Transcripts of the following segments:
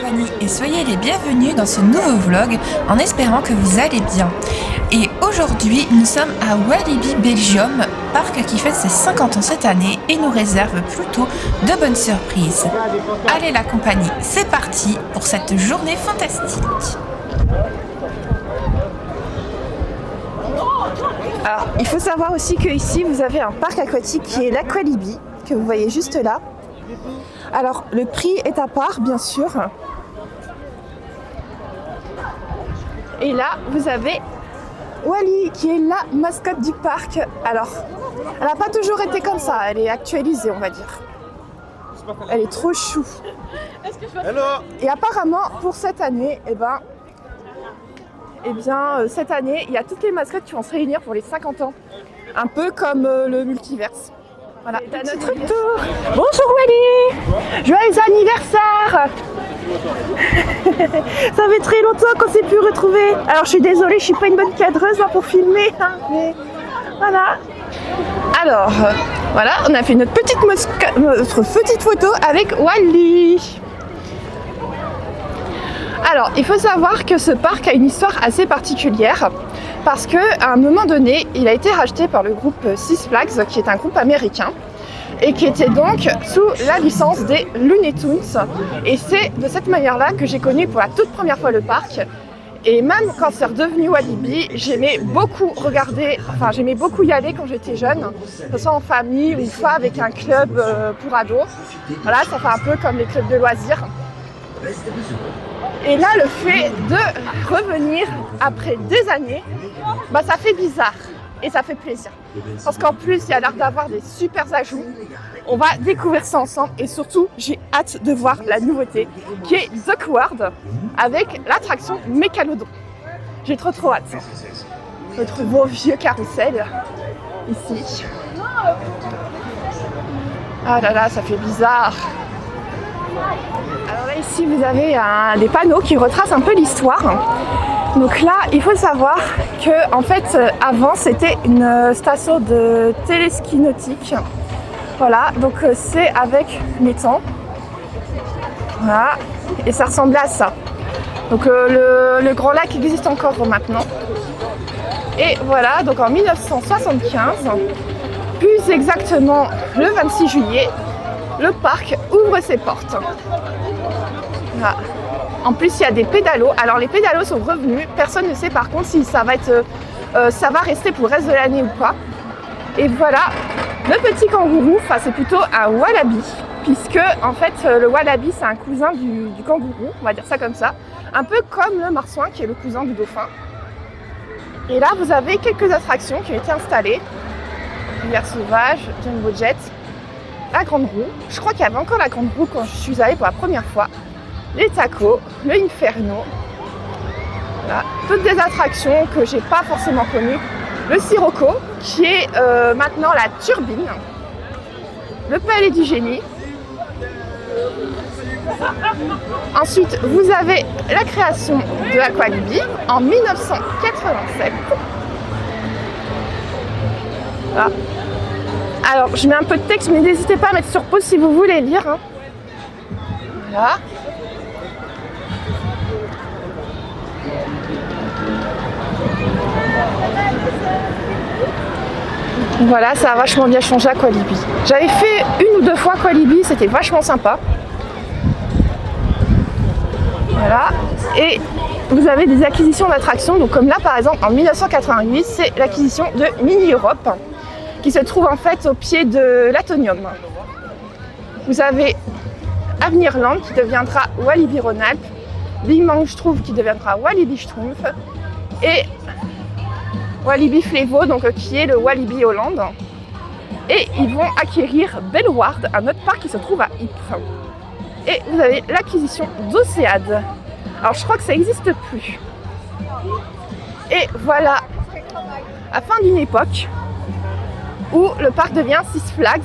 compagnie et soyez les bienvenus dans ce nouveau vlog en espérant que vous allez bien. Et aujourd'hui nous sommes à Walibi Belgium, parc qui fête ses 50 ans cette année et nous réserve plutôt de bonnes surprises. Allez la compagnie, c'est parti pour cette journée fantastique. Alors, il faut savoir aussi que ici vous avez un parc aquatique qui est l'Aqualibi, que vous voyez juste là. Alors, le prix est à part, bien sûr. Et là, vous avez Wally, qui est la mascotte du parc. Alors, elle n'a pas toujours été comme ça, elle est actualisée, on va dire. Elle est trop chou. Et apparemment, pour cette année, cette année, il y a toutes les mascottes qui vont se réunir pour les 50 ans. Un peu comme le multiverse. Voilà, c'est à notre tour. Bonjour Wally, joyeux anniversaire. Ça fait très longtemps qu'on s'est plus retrouvés. Alors je suis désolée, je suis pas une bonne cadreuse pour filmer, mais voilà. Alors, voilà, on a fait notre petite photo avec Wally. Alors, il faut savoir que ce parc a une histoire assez particulière parce qu'à un moment donné, il a été racheté par le groupe Six Flags, qui est un groupe américain et qui était donc sous la licence des Looney Tunes. Et c'est de cette manière-là que j'ai connu pour la toute première fois le parc. Et même quand c'est redevenu Walibi, j'aimais beaucoup y aller quand j'étais jeune, que ce soit en famille ou une fois avec un club pour ados. Voilà, ça fait un peu comme les clubs de loisirs. Et là, le fait de revenir après des années, ça fait bizarre et ça fait plaisir. Parce qu'en plus, il y a l'air d'avoir des super ajouts. On va découvrir ça ensemble et surtout, j'ai hâte de voir la nouveauté qui est The World avec l'attraction Mécalodon. J'ai trop hâte. Notre beau vieux carrousel ici. Ah là là, ça fait bizarre. Alors là ici vous avez des panneaux qui retracent un peu l'histoire. Donc là il faut savoir que en fait avant c'était une station de téléski nautique. Voilà, donc c'est avec les temps. Voilà, et ça ressemblait à ça. Donc le grand lac existe encore maintenant. Et voilà, donc en 1975, plus exactement le 26 juillet, le parc ouvre ses portes. Voilà. En plus, il y a des pédalos. Alors, les pédalos sont revenus. Personne ne sait par contre si ça va rester pour le reste de l'année ou pas. Et voilà, le petit kangourou, c'est plutôt un wallaby, puisque en fait, le wallaby, c'est un cousin du kangourou, on va dire ça comme ça. Un peu comme le marsouin, qui est le cousin du dauphin. Et là, vous avez quelques attractions qui ont été installées. Rivière sauvage, Jumbo Jet, la grande roue. Je crois qu'il y avait encore la grande roue quand je suis allée pour la première fois. Les tacos, le Inferno. Voilà. Toutes des attractions que j'ai pas forcément connues. Le Sirocco, qui est maintenant la turbine. Le Palais du Génie. Ensuite, vous avez la création de l'Aqualibi en 1987. Voilà. Alors, je mets un peu de texte, mais n'hésitez pas à mettre sur pause si vous voulez lire. Voilà. Voilà, ça a vachement bien changé à Walibi. J'avais fait une ou deux fois Walibi, c'était vachement sympa. Voilà. Et vous avez des acquisitions d'attractions. Donc comme là, par exemple, en 1988, c'est l'acquisition de Mini Europe, qui se trouve en fait au pied de l'Atonium. Vous avez Avenirland qui deviendra Walibi Rhône-Alpes, Big Bang Schtroumpf qui deviendra Walibi Schtroumpf et Walibi Flevo, donc qui est le Walibi Hollande. Et ils vont acquérir Bellward, un autre parc qui se trouve à Ypres. Et vous avez l'acquisition d'Océade. Alors je crois que ça n'existe plus. Et voilà, à la fin d'une époque où le parc devient Six Flags,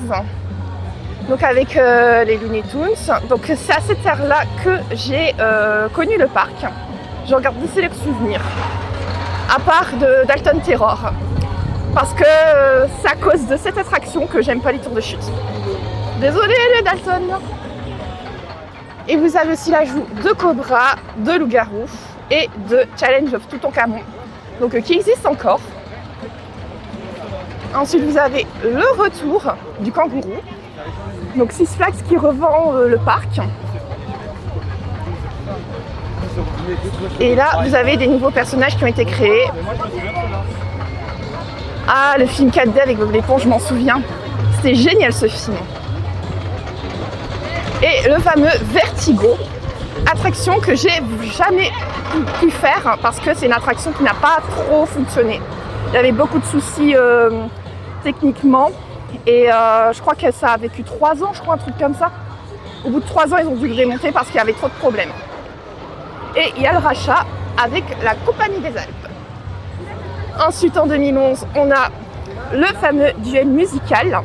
donc avec les Looney Tunes. Donc c'est à cette ère-là que j'ai connu le parc. Je regarde d'ici les souvenirs, à part de Dalton Terror, parce que c'est à cause de cette attraction que j'aime pas les tours de chute. Désolée les Dalton. Et vous avez aussi l'ajout de Cobra, de Loup-Garou et de Challenge of Toutankhamon, donc qui existe encore. Ensuite, vous avez le retour du kangourou, donc Six Flags qui revend le parc. Et là, vous avez des nouveaux personnages qui ont été créés. Ah, le film 4D avec Bob l'éponge, je m'en souviens. C'était génial ce film. Et le fameux Vertigo, attraction que j'ai jamais pu faire parce que c'est une attraction qui n'a pas trop fonctionné. Il y avait beaucoup de soucis techniquement et je crois que ça a vécu 3 ans, je crois, un truc comme ça. Au bout de 3 ans, ils ont dû le démonter parce qu'il y avait trop de problèmes. Et il y a le rachat avec la Compagnie des Alpes. Ensuite, en 2011, on a le fameux duel musical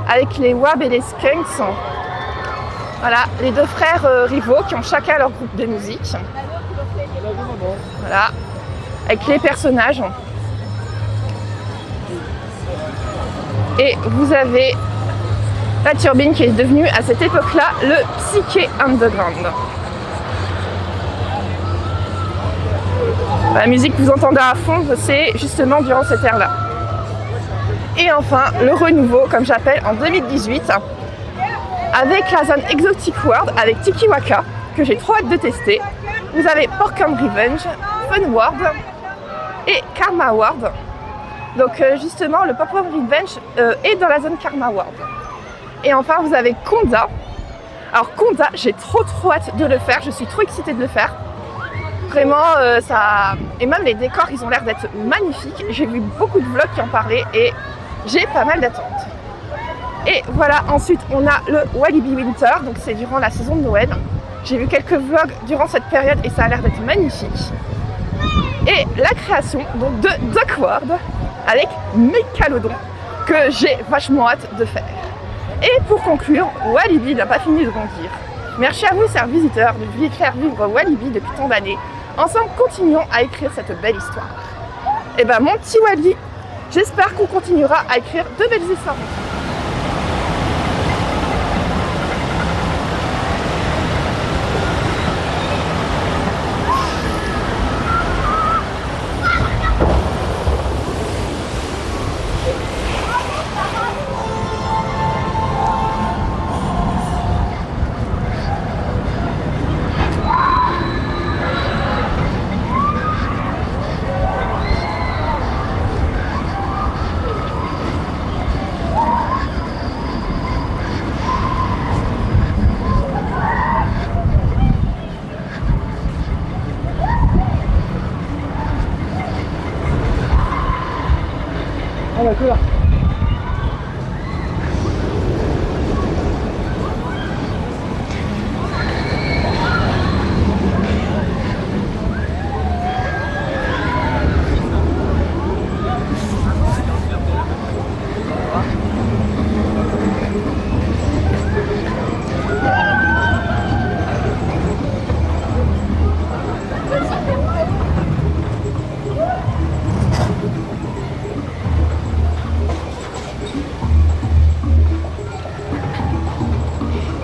avec les Wab et les Skunks. Voilà, les deux frères rivaux qui ont chacun leur groupe de musique. Voilà, avec les personnages. Et vous avez la turbine qui est devenue à cette époque-là le Psyché Underground. La musique que vous entendez à fond, c'est justement durant cette ère-là. Et enfin, le renouveau, comme j'appelle, en 2018, avec la zone Exotic World, avec Tiki Waka, que j'ai trop hâte de tester. Vous avez Pork and Revenge, Fun World et Karma World. Donc justement, le Pork and Revenge est dans la zone Karma World. Et enfin, vous avez Conda. Alors Conda, j'ai trop hâte de le faire, je suis trop excitée de le faire. Vraiment, ça... Et même les décors, ils ont l'air d'être magnifiques. J'ai vu beaucoup de vlogs qui en parlaient et j'ai pas mal d'attentes. Et voilà, ensuite on a le Walibi Winter, donc c'est durant la saison de Noël. J'ai vu quelques vlogs durant cette période et ça a l'air d'être magnifique. Et la création donc, de Duck World avec Mécalodon que j'ai vachement hâte de faire. Et pour conclure, Walibi n'a pas fini de grandir. Merci à vous, chers visiteurs, de faire vivre Walibi depuis tant d'années. Ensemble, continuons à écrire cette belle histoire. Et ben mon petit Wally, j'espère qu'on continuera à écrire de belles histoires. Ah d'accord.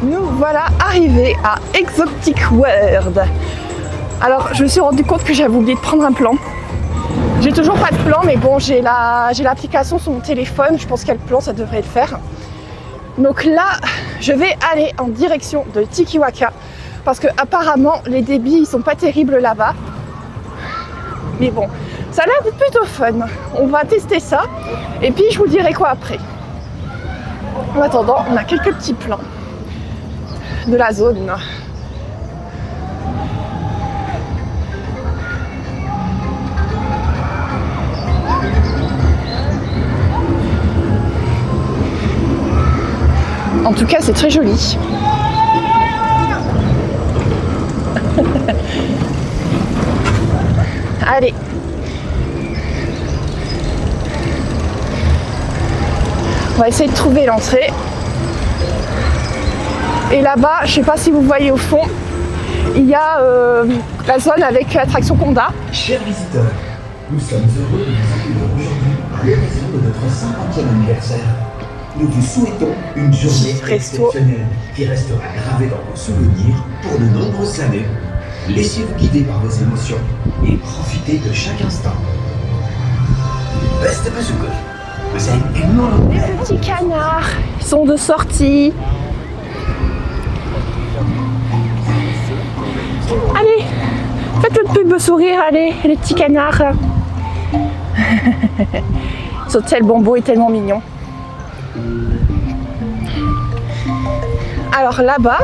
Nous voilà arrivés à Exotic World. Alors je me suis rendu compte que j'avais oublié de prendre un plan. J'ai toujours pas de plan, mais bon, j'ai l'application sur mon téléphone, je pense qu'elle plan, ça devrait le faire. Donc là, je vais aller en direction de Tiki Waka parce que apparemment les débits ils sont pas terribles là-bas. Mais bon, ça a l'air d'être plutôt fun. On va tester ça et puis je vous dirai quoi après. En attendant, on a quelques petits plans de la zone. En tout cas, c'est très joli. Allez. On va essayer de trouver l'entrée. Et là-bas, je ne sais pas si vous voyez au fond, il y a la zone avec l'attraction Conda. Chers visiteurs, nous sommes heureux de vous accueillir aujourd'hui à l'occasion de notre 50e anniversaire. nous vous souhaitons une journée Resto. exceptionnelle qui restera gravée dans vos souvenirs pour de nombreuses années. Laissez-vous guider par vos émotions et profitez de chaque instant. Beste bezoeker, we zijn enorm Les petits canards, ils sont de sortie. Allez, faites votre pub sourire, allez, les petits canards. Ils sont tellement beaux et tellement mignons. Alors là-bas,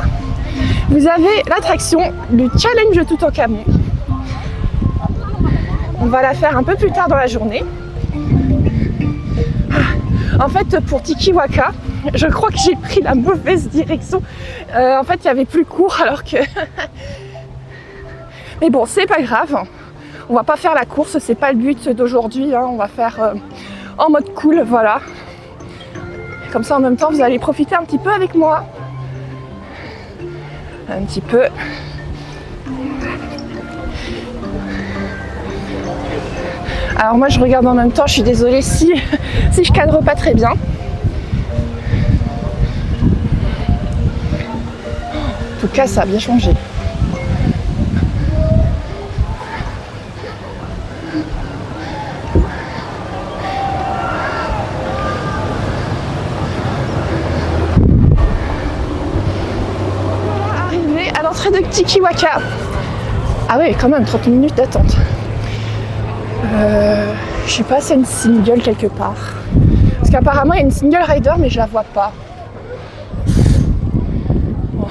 vous avez l'attraction du challenge Toutankhamon. On va la faire un peu plus tard dans la journée. En fait, pour Tiki Waka, je crois que j'ai pris la mauvaise direction. En fait, il y avait plus court alors que... Mais bon, c'est pas grave. On va pas faire la course, c'est pas le but d'aujourd'hui. Hein. On va faire en mode cool, voilà. Comme ça, en même temps, vous allez profiter un petit peu avec moi. Un petit peu. Alors moi, je regarde en même temps. Je suis désolée si je cadre pas très bien. En tout cas, ça a bien changé. Arrivé à l'entrée de Tiki Waka. Ah ouais, quand même 30 minutes d'attente. Je sais pas, c'est une single quelque part. Parce qu'apparemment il y a une single rider mais je la vois pas. Bon.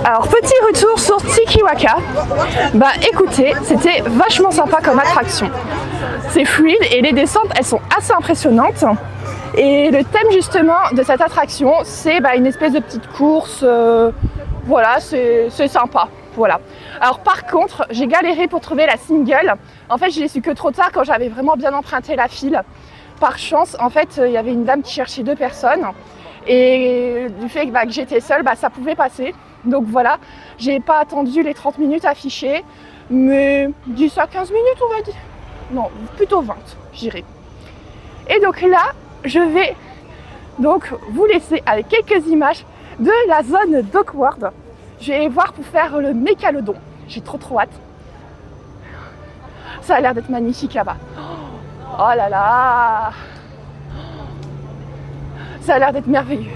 Alors petit retour sur Tiki Waka. Bah écoutez, c'était vachement sympa comme attraction. C'est fluide et les descentes elles sont assez impressionnantes. Et le thème justement de cette attraction, c'est une espèce de petite course. Voilà, c'est sympa. Voilà. Alors par contre, j'ai galéré pour trouver la single. En fait, je l'ai su que trop tard quand j'avais vraiment bien emprunté la file. Par chance, en fait, il y avait une dame qui cherchait 2 personnes. Et du fait que j'étais seule, ça pouvait passer. Donc voilà, j'ai pas attendu les 30 minutes affichées, mais 10 à 15 minutes on va dire. Non, plutôt 20, j'irai. Et donc là, je vais donc vous laisser avec quelques images de la zone d'Awkward. Je vais voir pour faire le mégalodon. J'ai trop hâte. Ça a l'air d'être magnifique là-bas. Oh là là! Ça a l'air d'être merveilleux.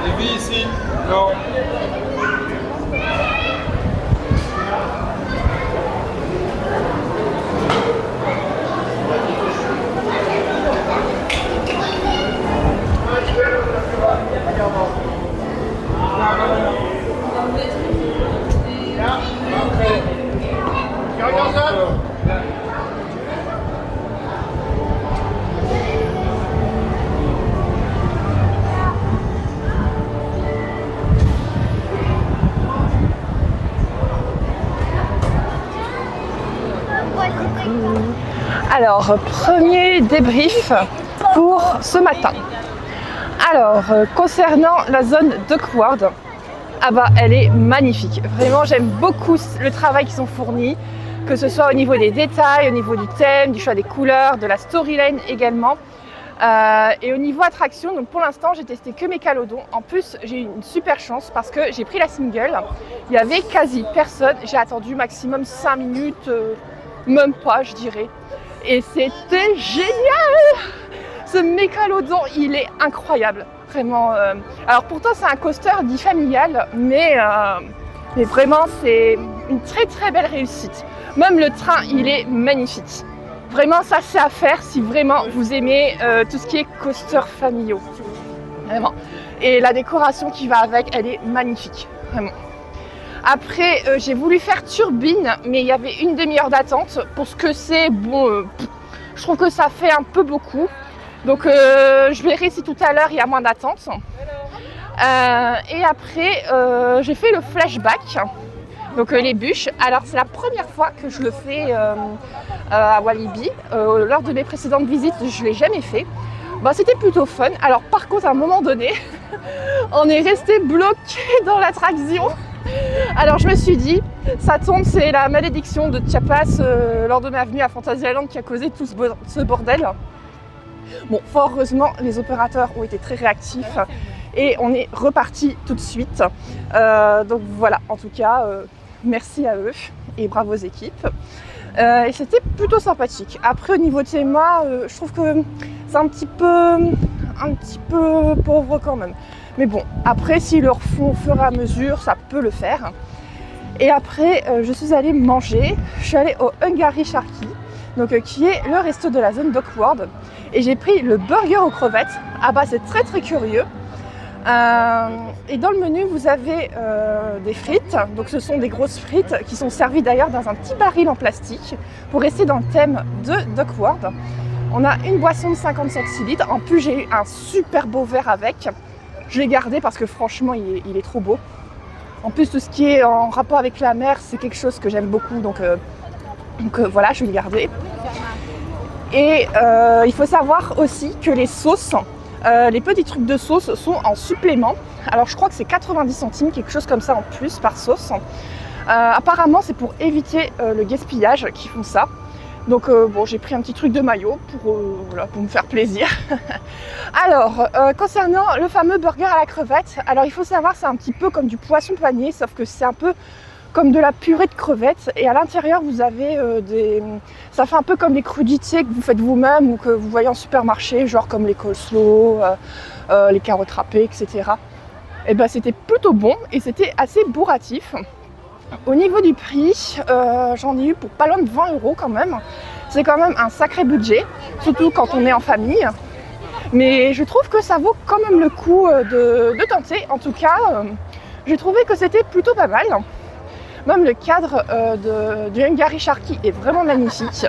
Lévi ici. Non. Alors, premier débrief pour ce matin. Alors, concernant la zone Duckworld, ah bah elle est magnifique. Vraiment, j'aime beaucoup le travail qu'ils ont fourni, que ce soit au niveau des détails, au niveau du thème, du choix des couleurs, de la storyline également. Et au niveau attraction, donc pour l'instant j'ai testé que Mégalodon. En plus j'ai eu une super chance parce que j'ai pris la single, il y avait quasi personne, j'ai attendu maximum 5 minutes, même pas je dirais. Et c'était génial! Ce Mégalodon il est incroyable, vraiment. Alors pourtant c'est un coaster dit familial, mais vraiment c'est une très très belle réussite. Même le train il est magnifique. Vraiment, ça c'est à faire si vraiment vous aimez tout ce qui est coaster familiaux. Vraiment. Et la décoration qui va avec, elle est magnifique. Vraiment. Après, j'ai voulu faire turbine, mais il y avait une demi-heure d'attente. Pour ce que c'est, bon, je trouve que ça fait un peu beaucoup. Donc, je verrai si tout à l'heure il y a moins d'attente. Et après, j'ai fait le flashback. Donc les bûches, alors c'est la première fois que je le fais à Walibi. Lors de mes précédentes visites, je ne l'ai jamais fait. Bah, c'était plutôt fun. Alors par contre, à un moment donné, on est resté bloqué dans l'attraction. Alors je me suis dit, ça tombe, c'est la malédiction de Chiapas lors de ma venue à Fantasyland qui a causé tout ce bordel. Bon, fort heureusement, les opérateurs ont été très réactifs et on est reparti tout de suite. Donc voilà, en tout cas, merci à eux et bravo aux équipes. Et c'était plutôt sympathique. Après, au niveau TMA, je trouve que c'est un petit peu pauvre quand même. Mais bon, après, s'ils le refont au fur et à mesure, ça peut le faire. Et après, je suis allée manger. Je suis allée au Hungary Sharky, donc qui est le resto de la zone Duckworld. Et j'ai pris le burger aux crevettes. Ah bah, c'est très très curieux. Et dans le menu, vous avez des frites. Donc, ce sont des grosses frites qui sont servies d'ailleurs dans un petit baril en plastique pour rester dans le thème de Duckworld. On a une boisson de 50 centilitres. En plus, j'ai eu un super beau verre avec. Je l'ai gardé parce que franchement, il est trop beau. En plus, tout ce qui est en rapport avec la mer, c'est quelque chose que j'aime beaucoup. Donc voilà, je vais le garder. Et il faut savoir aussi que les sauces, les petits trucs de sauce sont en supplément. Alors je crois que c'est 90 centimes, quelque chose comme ça en plus par sauce. Apparemment c'est pour éviter le gaspillage qu'ils font ça. Donc bon, j'ai pris un petit truc de maillot pour me faire plaisir. Alors concernant le fameux burger à la crevette, alors il faut savoir c'est un petit peu comme du poisson panier, sauf que c'est un peu comme de la purée de crevettes et à l'intérieur vous avez ça fait un peu comme les crudités que vous faites vous-même ou que vous voyez en supermarché, genre comme les coleslaw, les carottes râpées, etc. Et ben c'était plutôt bon et c'était assez bourratif. Au niveau du prix, j'en ai eu pour pas loin de 20 € quand même. C'est quand même un sacré budget, surtout quand on est en famille. Mais je trouve que ça vaut quand même le coup de tenter. En tout cas, j'ai trouvé que c'était plutôt pas mal. Même le cadre du Hungary Sharky est vraiment magnifique.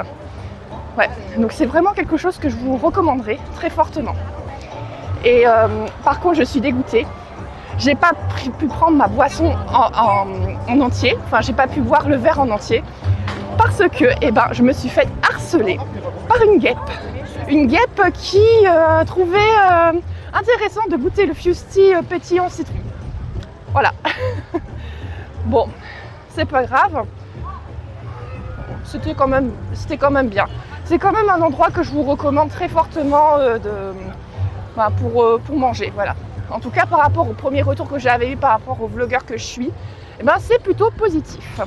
Ouais, donc c'est vraiment quelque chose que je vous recommanderais très fortement. Et par contre, je suis dégoûtée. J'ai pas pu prendre ma boisson en entier. Enfin, j'ai pas pu boire le verre en entier parce que, je me suis fait harceler par une guêpe. Une guêpe qui trouvait intéressant de goûter le Fusty pétillant citron. Voilà. Bon. C'est pas grave, c'était quand même bien. C'est quand même un endroit que je vous recommande très fortement pour manger, voilà. En tout cas, par rapport au premier retour que j'avais eu par rapport au vlogueur que je suis, c'est plutôt positif.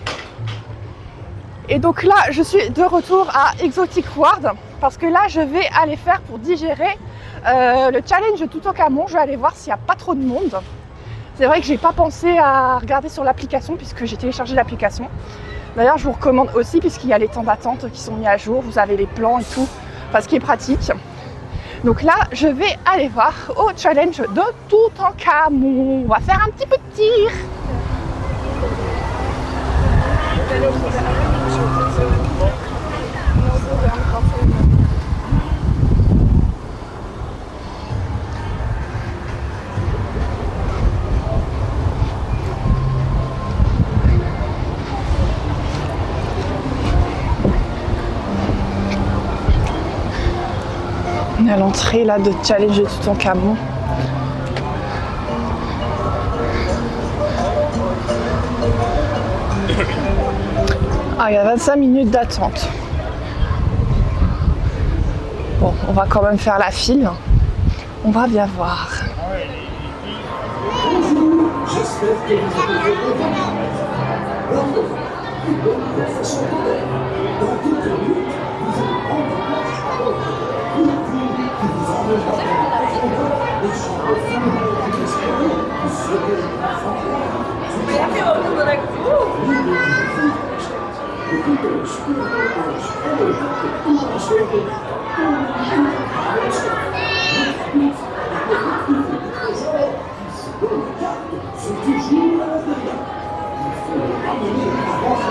Et donc là, je suis de retour à Exotic World parce que là, je vais aller faire pour digérer le challenge de Toutankhamon. Je vais aller voir s'il n'y a pas trop de monde. C'est vrai que j'ai pas pensé à regarder sur l'application puisque j'ai téléchargé l'application. D'ailleurs, je vous recommande aussi puisqu'il y a les temps d'attente qui sont mis à jour, vous avez les plans et tout, enfin ce qui est pratique. Donc là, je vais aller voir au challenge de Toutankhamon. On va faire un petit peu de tir. l'entrée là de Challenge de Toutankhamon. Ah, il y a 25 minutes d'attente. Bon, on va quand même faire la file. On va bien voir. J'espère que vous avez dans quelques minutes, vous allez prendre place à une pluie qui vous emmènera dans des chambres familiales qui espèrent vous serez sont toujours à l'intérieur. Il faut les ramener avant ce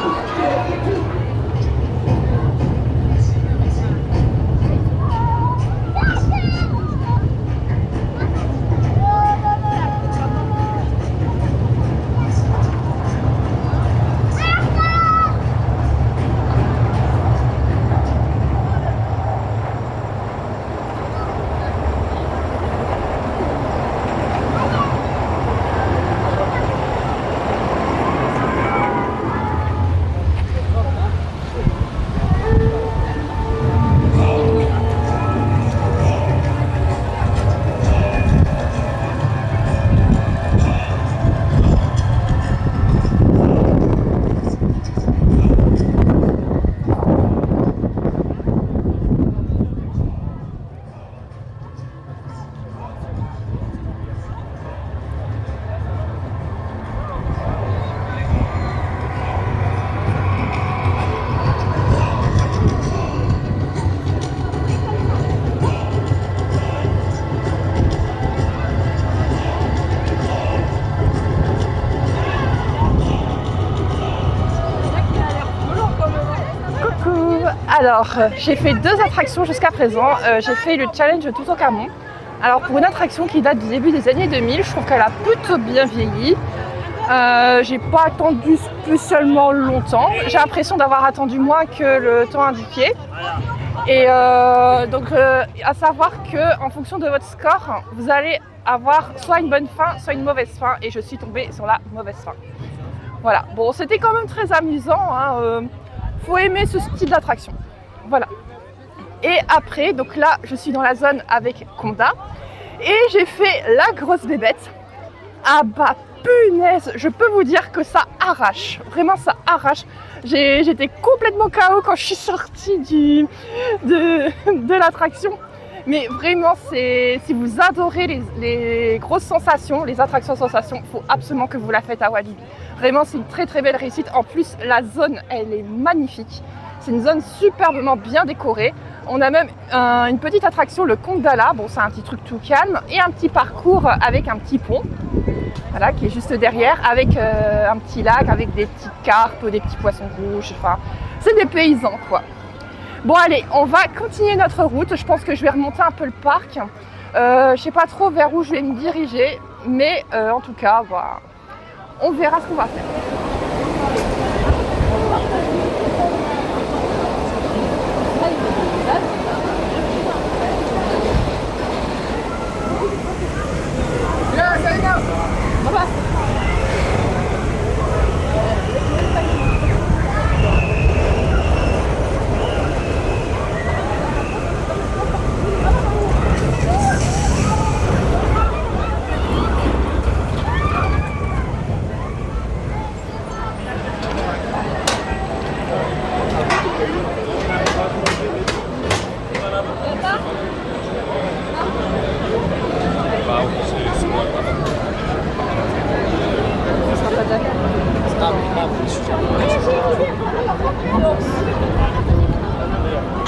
Alors, j'ai fait 2 attractions jusqu'à présent. J'ai fait le Challenge de Toutankhamon. Alors, pour une attraction qui date du début des années 2000, je trouve qu'elle a plutôt bien vieilli. J'ai pas attendu spécialement longtemps. J'ai l'impression d'avoir attendu moins que le temps indiqué. Et donc, à savoir qu'en fonction de votre score, vous allez avoir soit une bonne fin, soit une mauvaise fin. Et je suis tombée sur la mauvaise fin. Voilà. Bon, c'était quand même très amusant, hein. Faut aimer ce style d'attraction. Voilà. Et après, donc là, je suis dans la zone avec Conda. Et j'ai fait la grosse bébête. Ah bah punaise, je peux vous dire que ça arrache. Vraiment, ça arrache. J'étais complètement KO quand je suis sortie de l'attraction. Mais vraiment, si vous adorez les grosses sensations, les attractions sensations, il faut absolument que vous la faites à Walibi. Vraiment, c'est une très très belle réussite. En plus, la zone, elle est magnifique. C'est une zone superbement bien décorée. On a même une petite attraction, le Kondala. Bon, c'est un petit truc tout calme. Et un petit parcours avec un petit pont. Voilà, qui est juste derrière, avec un petit lac, avec des petites carpes, des petits poissons rouges. Enfin, c'est des paysans, quoi. Bon, allez, on va continuer notre route. Je pense que je vais remonter un peu le parc. Je sais pas trop vers où je vais me diriger. Mais en tout cas, voilà, on verra ce qu'on va faire.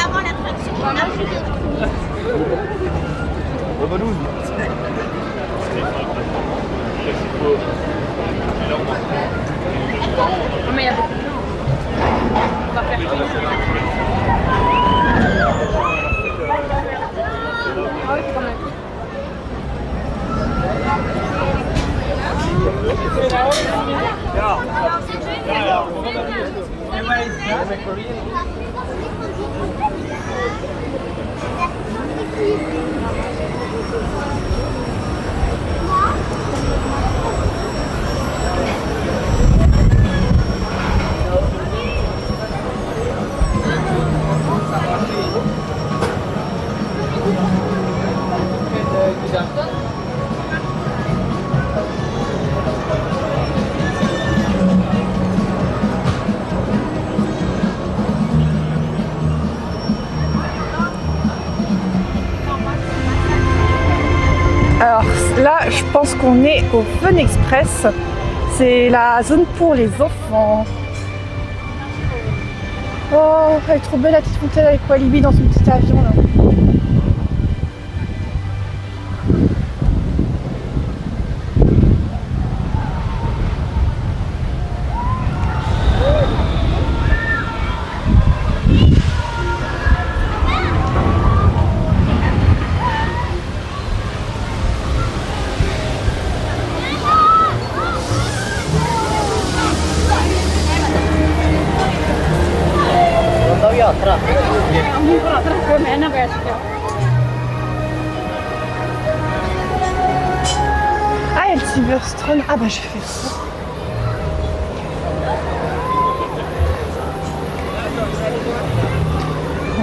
Avant l'attraction. Mais il y a beaucoup de gens. On va faire ah oui, quand même. pense qu'on est au Fun Express. C'est la zone pour les enfants. Oh, elle est trop belle la petite fontaine avec Walibi dans son petit avion là. Ah, il y a le Silverstone. Ah bah je vais faire ça.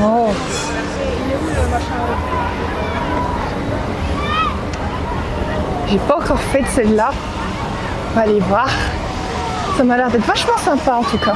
Oh. J'ai pas encore fait de celle-là. On va aller voir. Ça m'a l'air d'être vachement sympa en tout cas.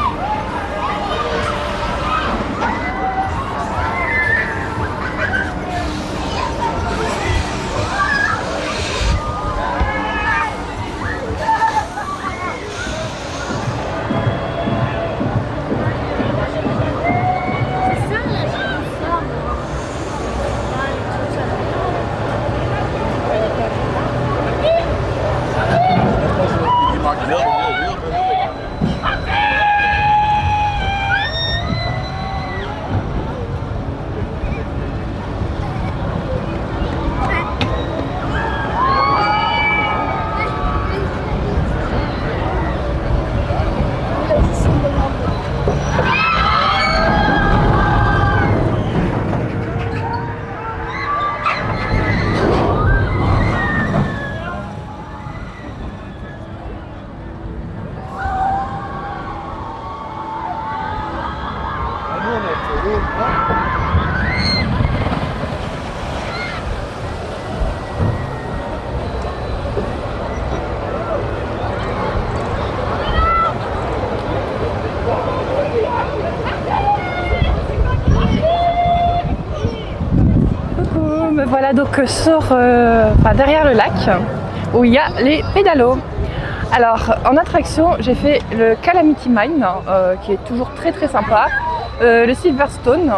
Voilà donc sur derrière le lac où il y a les pédalos. Alors en attraction j'ai fait le Calamity Mine qui est toujours très très sympa, le Silverstone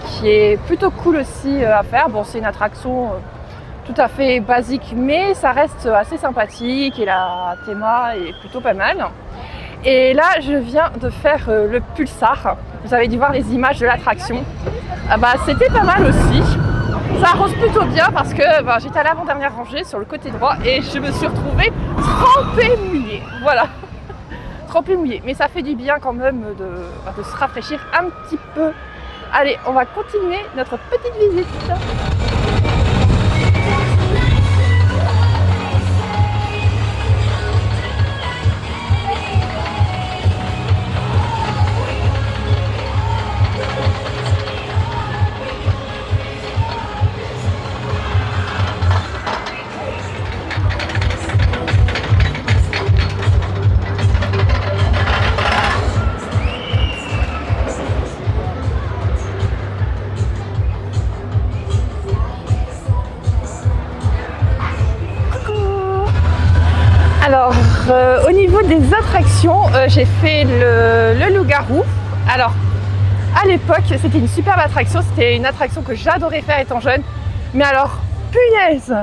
qui est plutôt cool aussi à faire. Bon, c'est une attraction tout à fait basique mais ça reste assez sympathique et la théma est plutôt pas mal. Et là je viens de faire le Pulsar, vous avez dû voir les images de l'attraction. Ah bah, c'était pas mal aussi. Ça arrose plutôt bien parce que j'étais à l'avant-dernière rangée sur le côté droit et je me suis retrouvée trempée mouillée. Voilà, trempée mouillée. Mais ça fait du bien quand même de se rafraîchir un petit peu. Allez, on va continuer notre petite visite. Alors, au niveau des attractions, j'ai fait le loup-garou. Alors, à l'époque, c'était une superbe attraction. C'était une attraction que j'adorais faire étant jeune. Mais alors, punaise,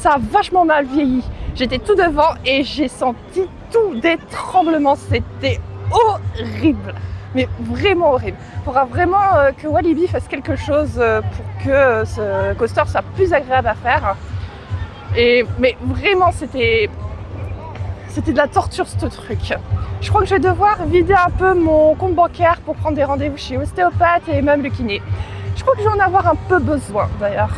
ça a vachement mal vieilli. J'étais tout devant et j'ai senti tout des tremblements. C'était horrible. Mais vraiment horrible. Il faudra vraiment que Walibi fasse quelque chose pour que ce coaster soit plus agréable à faire. Mais vraiment, c'était de la torture ce truc. Je crois que je vais devoir vider un peu mon compte bancaire pour prendre des rendez-vous chez ostéopathe et même le kiné. Je crois que je vais en avoir un peu besoin d'ailleurs.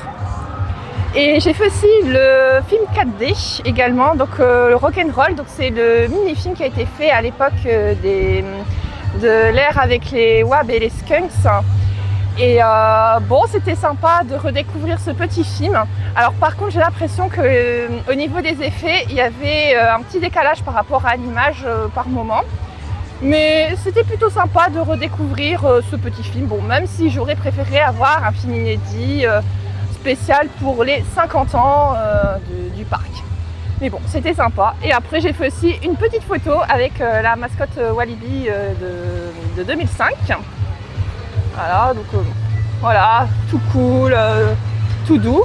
Et j'ai fait aussi le film 4D également, donc le Rock'n'Roll, donc c'est le mini-film qui a été fait à l'époque de l'ère avec les WAB et les Skunks. Et bon, c'était sympa de redécouvrir ce petit film. Alors par contre, j'ai l'impression qu'au niveau des effets, il y avait un petit décalage par rapport à l'image par moment. Mais c'était plutôt sympa de redécouvrir ce petit film. Bon, même si j'aurais préféré avoir un film inédit spécial pour les 50 ans du parc. Mais bon, c'était sympa. Et après, j'ai fait aussi une petite photo avec la mascotte Walibi de 2005. Voilà, donc voilà, tout cool, tout doux.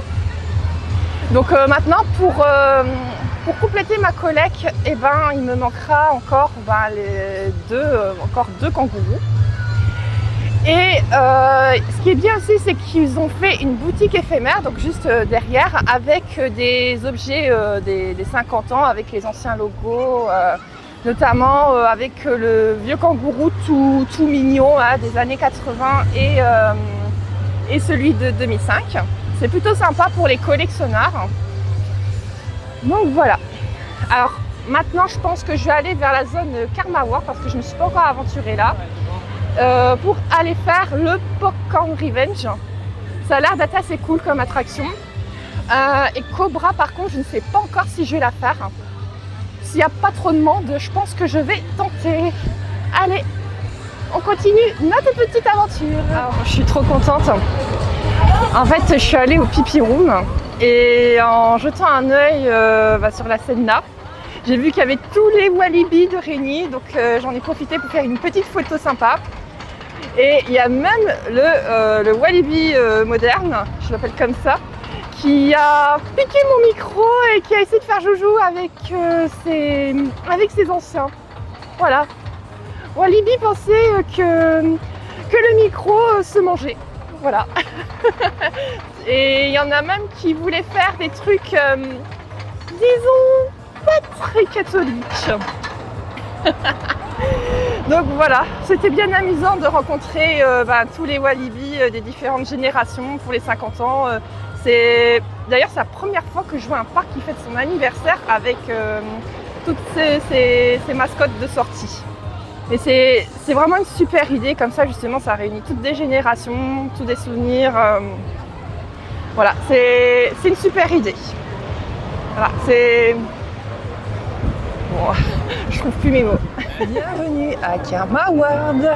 Donc maintenant, pour compléter ma collecte, eh ben, il me manquera encore encore deux kangourous. Et ce qui est bien aussi, c'est qu'ils ont fait une boutique éphémère, donc juste derrière, avec des objets des 50 ans, avec les anciens logos, notamment avec le vieux kangourou tout mignon hein, des années 80 et celui de 2005. C'est plutôt sympa pour les collectionneurs. Donc voilà. Alors maintenant, je pense que je vais aller vers la zone Karma War parce que je ne me suis pas encore aventurée là. Pour aller faire le Popcorn Revenge. Ça a l'air d'être assez cool comme attraction. Et Cobra, par contre, je ne sais pas encore si je vais la faire. S'il n'y a pas trop de monde, je pense que je vais tenter. Allez, on continue notre petite aventure. Alors, je suis trop contente. En fait, je suis allée au Pipi Room et en jetant un œil sur la scène là, j'ai vu qu'il y avait tous les Walibi de Régny, donc j'en ai profité pour faire une petite photo sympa. Et il y a même le Walibi moderne, je l'appelle comme ça, qui a piqué mon micro et qui a essayé de faire joujou avec ses anciens. Voilà. Walibi pensait que le micro se mangeait. Voilà. Et il y en a même qui voulaient faire des trucs, disons, pas très catholiques. Donc voilà, c'était bien amusant de rencontrer tous les Walibi des différentes générations pour les 50 ans. D'ailleurs, c'est la première fois que je vois un parc qui fête son anniversaire avec toutes ces mascottes de sortie. Et c'est vraiment une super idée, comme ça justement ça réunit toutes des générations, tous des souvenirs. Voilà, c'est une super idée. Voilà, c'est... Bon, je trouve plus mes mots. Bienvenue à Karma World.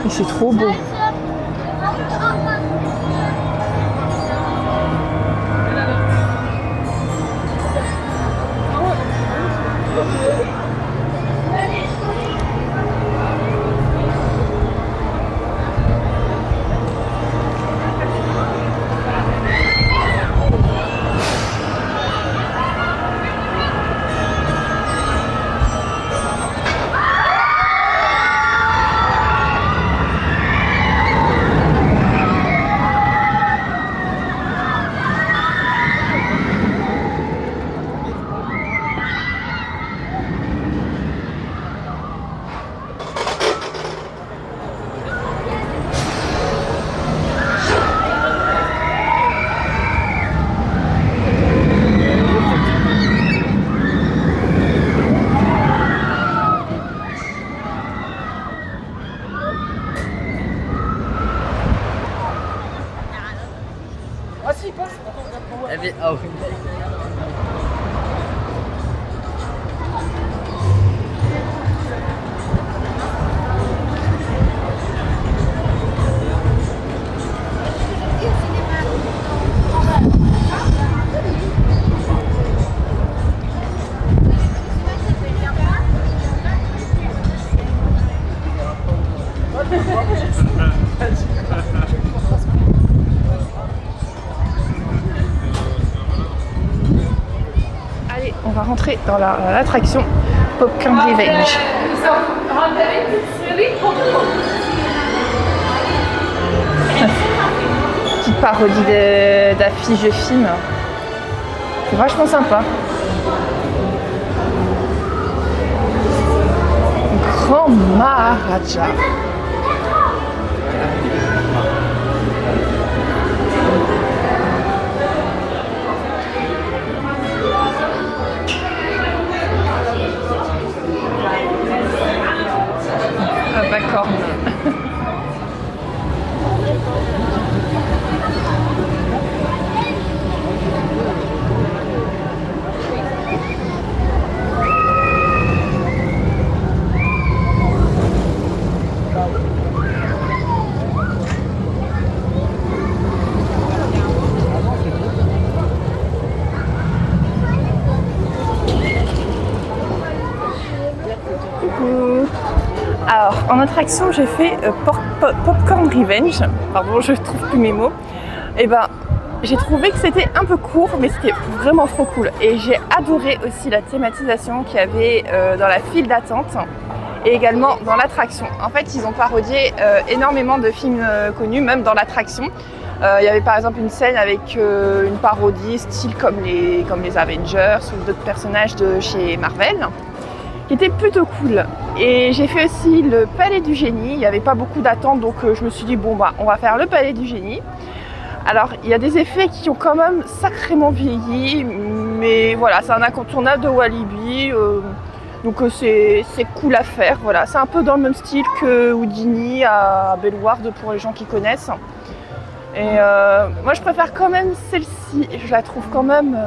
Et c'est trop beau. Oh. Allez, on va rentrer dans l'attraction Popcorn Revenge. Petite parodie d'affiches de films. C'est vachement sympa. Grand Maharaja. D'accord. attraction, j'ai fait Popcorn Revenge. Pardon, je trouve plus mes mots. Et ben, j'ai trouvé que c'était un peu court, mais c'était vraiment trop cool. Et j'ai adoré aussi la thématisation qu'il y avait dans la file d'attente et également dans l'attraction. En fait, ils ont parodié énormément de films connus, même dans l'attraction. Il y avait par exemple une scène avec une parodie style comme les Avengers ou d'autres personnages de chez Marvel, qui était plutôt cool. Et j'ai fait aussi le Palais du Génie. Il n'y avait pas beaucoup d'attente, donc je me suis dit bon bah on va faire le Palais du Génie. Alors il y a des effets qui ont quand même sacrément vieilli, mais voilà, c'est un incontournable de Walibi, donc c'est cool à faire. Voilà, c'est un peu dans le même style que Houdini à Bellward pour les gens qui connaissent. Et moi je préfère quand même celle-ci, je la trouve quand même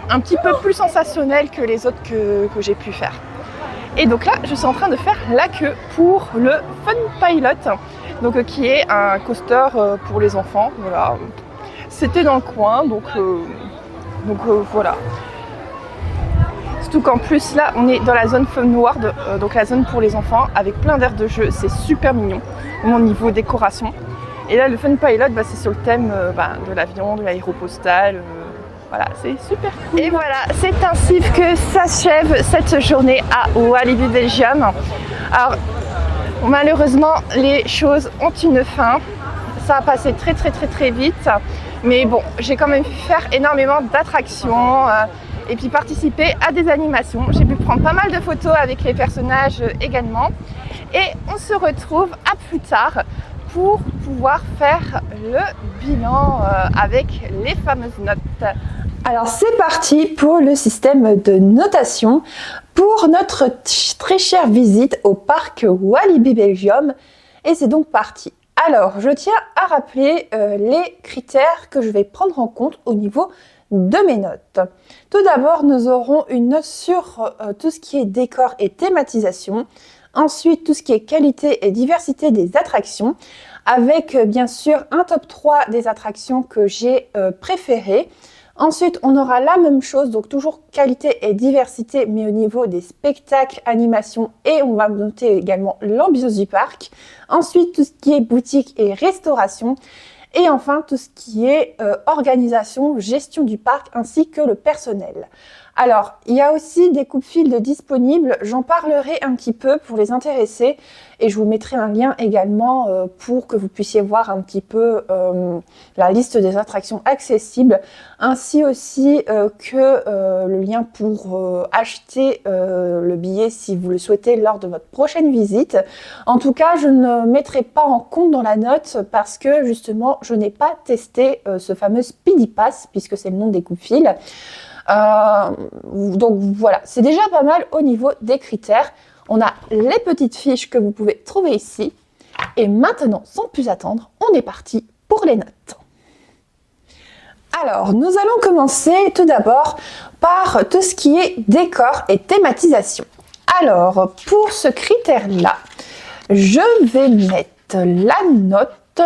un petit peu plus sensationnelle que les autres que j'ai pu faire. Et donc là, je suis en train de faire la queue pour le Fun Pilot, donc qui est un coaster pour les enfants. Voilà, c'était dans le coin, donc voilà. Surtout qu'en plus là, on est dans la zone Fun World, donc la zone pour les enfants, avec plein d'aires de jeu. C'est super mignon au niveau décoration. Et là, le Fun Pilot, c'est sur le thème de l'avion, de l'aéropostale. Voilà, c'est super cool. Et voilà, c'est ainsi que s'achève cette journée à Walibi Belgium. Alors, malheureusement, les choses ont une fin. Ça a passé très vite. Mais bon, j'ai quand même pu faire énormément d'attractions et puis participer à des animations. J'ai pu prendre pas mal de photos avec les personnages également. Et on se retrouve à plus tard pour pouvoir faire le bilan avec les fameuses notes. Alors c'est parti pour le système de notation pour notre très chère visite au parc Walibi Belgium. Et c'est donc parti. Alors je tiens à rappeler les critères que je vais prendre en compte au niveau de mes notes. Tout d'abord, nous aurons une note sur tout ce qui est décor et thématisation. Ensuite, tout ce qui est qualité et diversité des attractions, avec bien sûr un top 3 des attractions que j'ai préférées. Ensuite, on aura la même chose, donc toujours qualité et diversité, mais au niveau des spectacles, animations, et on va noter également l'ambiance du parc. Ensuite, tout ce qui est boutique et restauration. Et enfin, tout ce qui est organisation, gestion du parc, ainsi que le personnel. Alors, il y a aussi des coupe-fils disponibles, j'en parlerai un petit peu pour les intéressés et je vous mettrai un lien également pour que vous puissiez voir un petit peu la liste des attractions accessibles, ainsi aussi que le lien pour acheter le billet si vous le souhaitez lors de votre prochaine visite. En tout cas, je ne mettrai pas en compte dans la note parce que justement, je n'ai pas testé ce fameux Speedy Pass puisque c'est le nom des coupe-fils. Donc voilà, c'est déjà pas mal au niveau des critères. On a les petites fiches que vous pouvez trouver ici. Et maintenant, sans plus attendre, on est parti pour les notes. Alors, nous allons commencer tout d'abord par tout ce qui est décor et thématisation. Alors, pour ce critère-là, je vais mettre la note.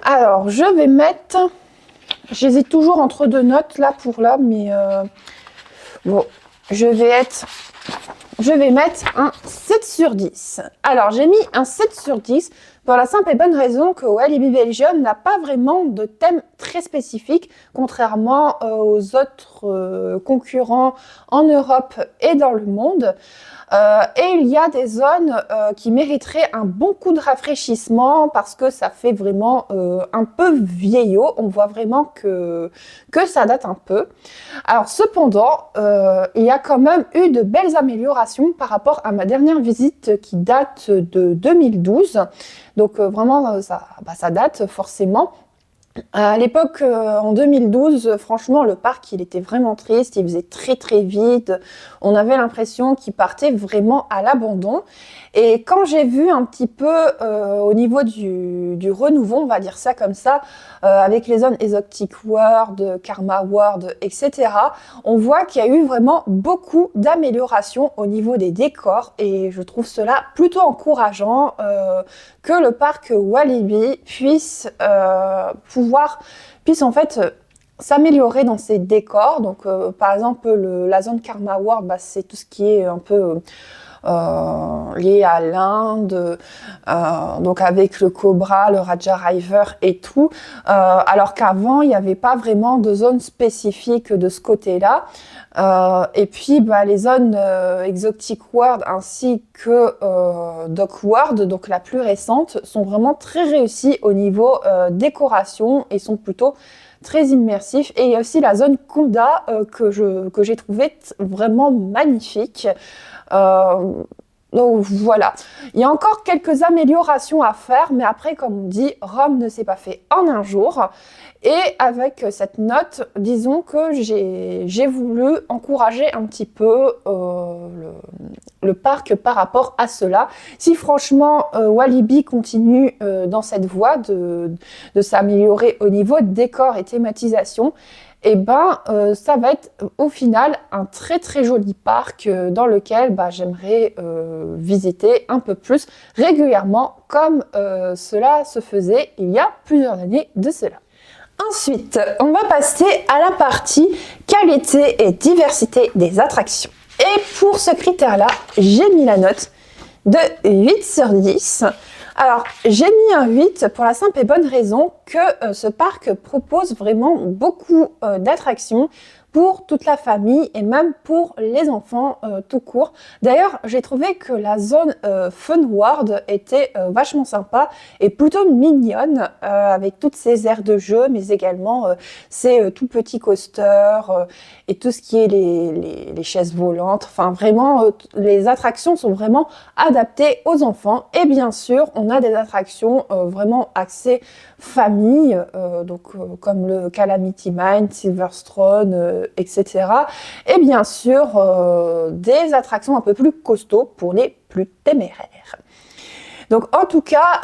Alors, je vais mettre... J'hésite toujours entre deux notes là pour là, mais bon, je vais mettre un 7 sur 10. Alors, j'ai mis un 7 sur 10 pour la simple et bonne raison que Walibi Belgium n'a pas vraiment de thème très spécifique, contrairement aux autres concurrents en Europe et dans le monde. Et il y a des zones qui mériteraient un bon coup de rafraîchissement parce que ça fait vraiment un peu vieillot. On voit vraiment que ça date un peu. Alors cependant, il y a quand même eu de belles améliorations par rapport à ma dernière visite qui date de 2012. Donc vraiment, ça date forcément. À l'époque, en 2012, franchement, le parc, il était vraiment triste, il faisait très vide. On avait l'impression qu'il partait vraiment à l'abandon. Et quand j'ai vu un petit peu au niveau du renouveau, on va dire ça comme ça, avec les zones Exotic World, Karma World, etc., on voit qu'il y a eu vraiment beaucoup d'améliorations au niveau des décors et je trouve cela plutôt encourageant que le parc Walibi puisse en fait s'améliorer dans ses décors. Donc par exemple la zone Karma World, c'est tout ce qui est un peu liées à l'Inde, donc avec le Cobra, le Raja River et tout, alors qu'avant il n'y avait pas vraiment de zone spécifique de ce côté-là. Et puis les zones Exotic World ainsi que Dock World, donc la plus récente, sont vraiment très réussies au niveau décoration et sont plutôt très immersifs. Et il y a aussi la zone Kunda que j'ai trouvé vraiment magnifique. Donc voilà, il y a encore quelques améliorations à faire, mais après, comme on dit, Rome ne s'est pas fait en un jour. Et avec cette note, disons que j'ai voulu encourager un petit peu le parc par rapport à cela. Si franchement Walibi continue dans cette voie de s'améliorer au niveau de décor et thématisation, ça va être au final un très très joli parc dans lequel j'aimerais visiter un peu plus régulièrement comme cela se faisait il y a plusieurs années de cela. Ensuite, on va passer à la partie qualité et diversité des attractions. Et pour ce critère-là, j'ai mis la note de 8 sur 10. Alors, j'ai mis un 8 pour la simple et bonne raison que ce parc propose vraiment beaucoup d'attractions pour toute la famille et même pour les enfants tout court. D'ailleurs, j'ai trouvé que la zone Fun World était vachement sympa et plutôt mignonne avec toutes ces aires de jeu, mais également ces tout petits coasters et tout ce qui est les chaises volantes. Enfin, vraiment, les attractions sont vraiment adaptées aux enfants. Et bien sûr, on a des attractions vraiment axées famille, comme le Calamity Mine, Silverstone, etc. Et bien sûr, des attractions un peu plus costauds pour les plus téméraires. Donc en tout cas,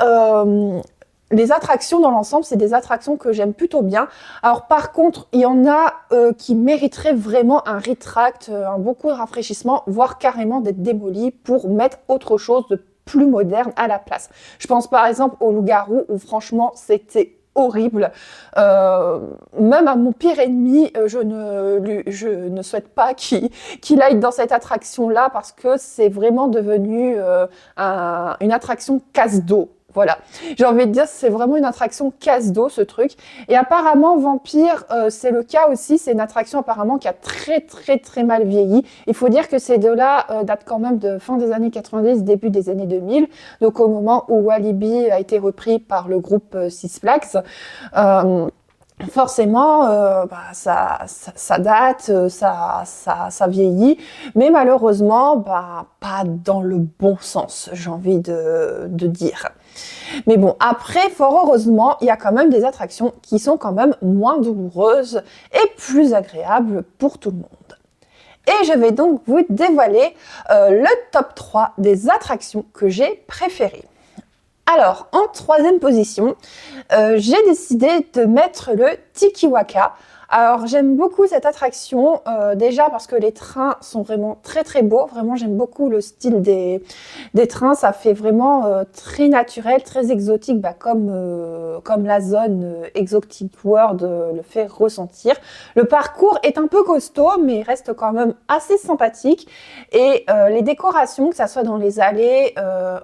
les attractions dans l'ensemble, c'est des attractions que j'aime plutôt bien. Alors par contre, il y en a qui mériteraient vraiment un retract, un beaucoup de rafraîchissement, voire carrément d'être démolies pour mettre autre chose de plus moderne à la place. Je pense par exemple au Loup-garou où franchement c'était horrible. Même à mon pire ennemi, je ne souhaite pas qu'il aille dans cette attraction-là parce que c'est vraiment devenu une attraction casse-dos. Voilà, j'ai envie de dire, c'est vraiment une attraction casse-dos ce truc. Et apparemment, Vampire, c'est le cas aussi. C'est une attraction apparemment qui a très très très mal vieilli. Il faut dire que ces deux-là datent quand même de fin des années 90, début des années 2000. Donc au moment où Walibi a été repris par le groupe Six Flags. Forcément, ça date, ça vieillit, mais malheureusement, pas dans le bon sens, j'ai envie de dire. Mais bon, après, fort heureusement, il y a quand même des attractions qui sont quand même moins douloureuses et plus agréables pour tout le monde. Et je vais donc vous dévoiler le top 3 des attractions que j'ai préférées. Alors, en troisième position, j'ai décidé de mettre le Tiki Waka. Alors, j'aime beaucoup cette attraction, déjà parce que les trains sont vraiment très très beaux. Vraiment, j'aime beaucoup le style des trains. Ça fait vraiment très naturel, très exotique, comme la zone Exotic World le fait ressentir. Le parcours est un peu costaud, mais il reste quand même assez sympathique. Et les décorations, que ça soit dans les allées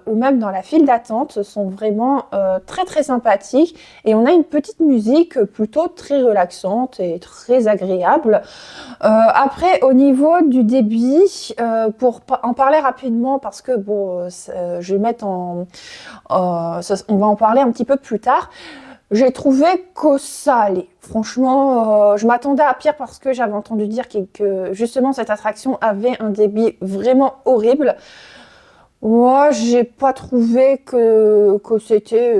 ou même dans la file d'attente, sont vraiment très très sympathiques. Et on a une petite musique plutôt très relaxante et très agréable. Après, au niveau du débit, pour en parler rapidement, parce que je vais mettre on va en parler un petit peu plus tard. J'ai trouvé que ça allait. Franchement, je m'attendais à pire parce que j'avais entendu dire que justement cette attraction avait un débit vraiment horrible. Moi, j'ai pas trouvé que c'était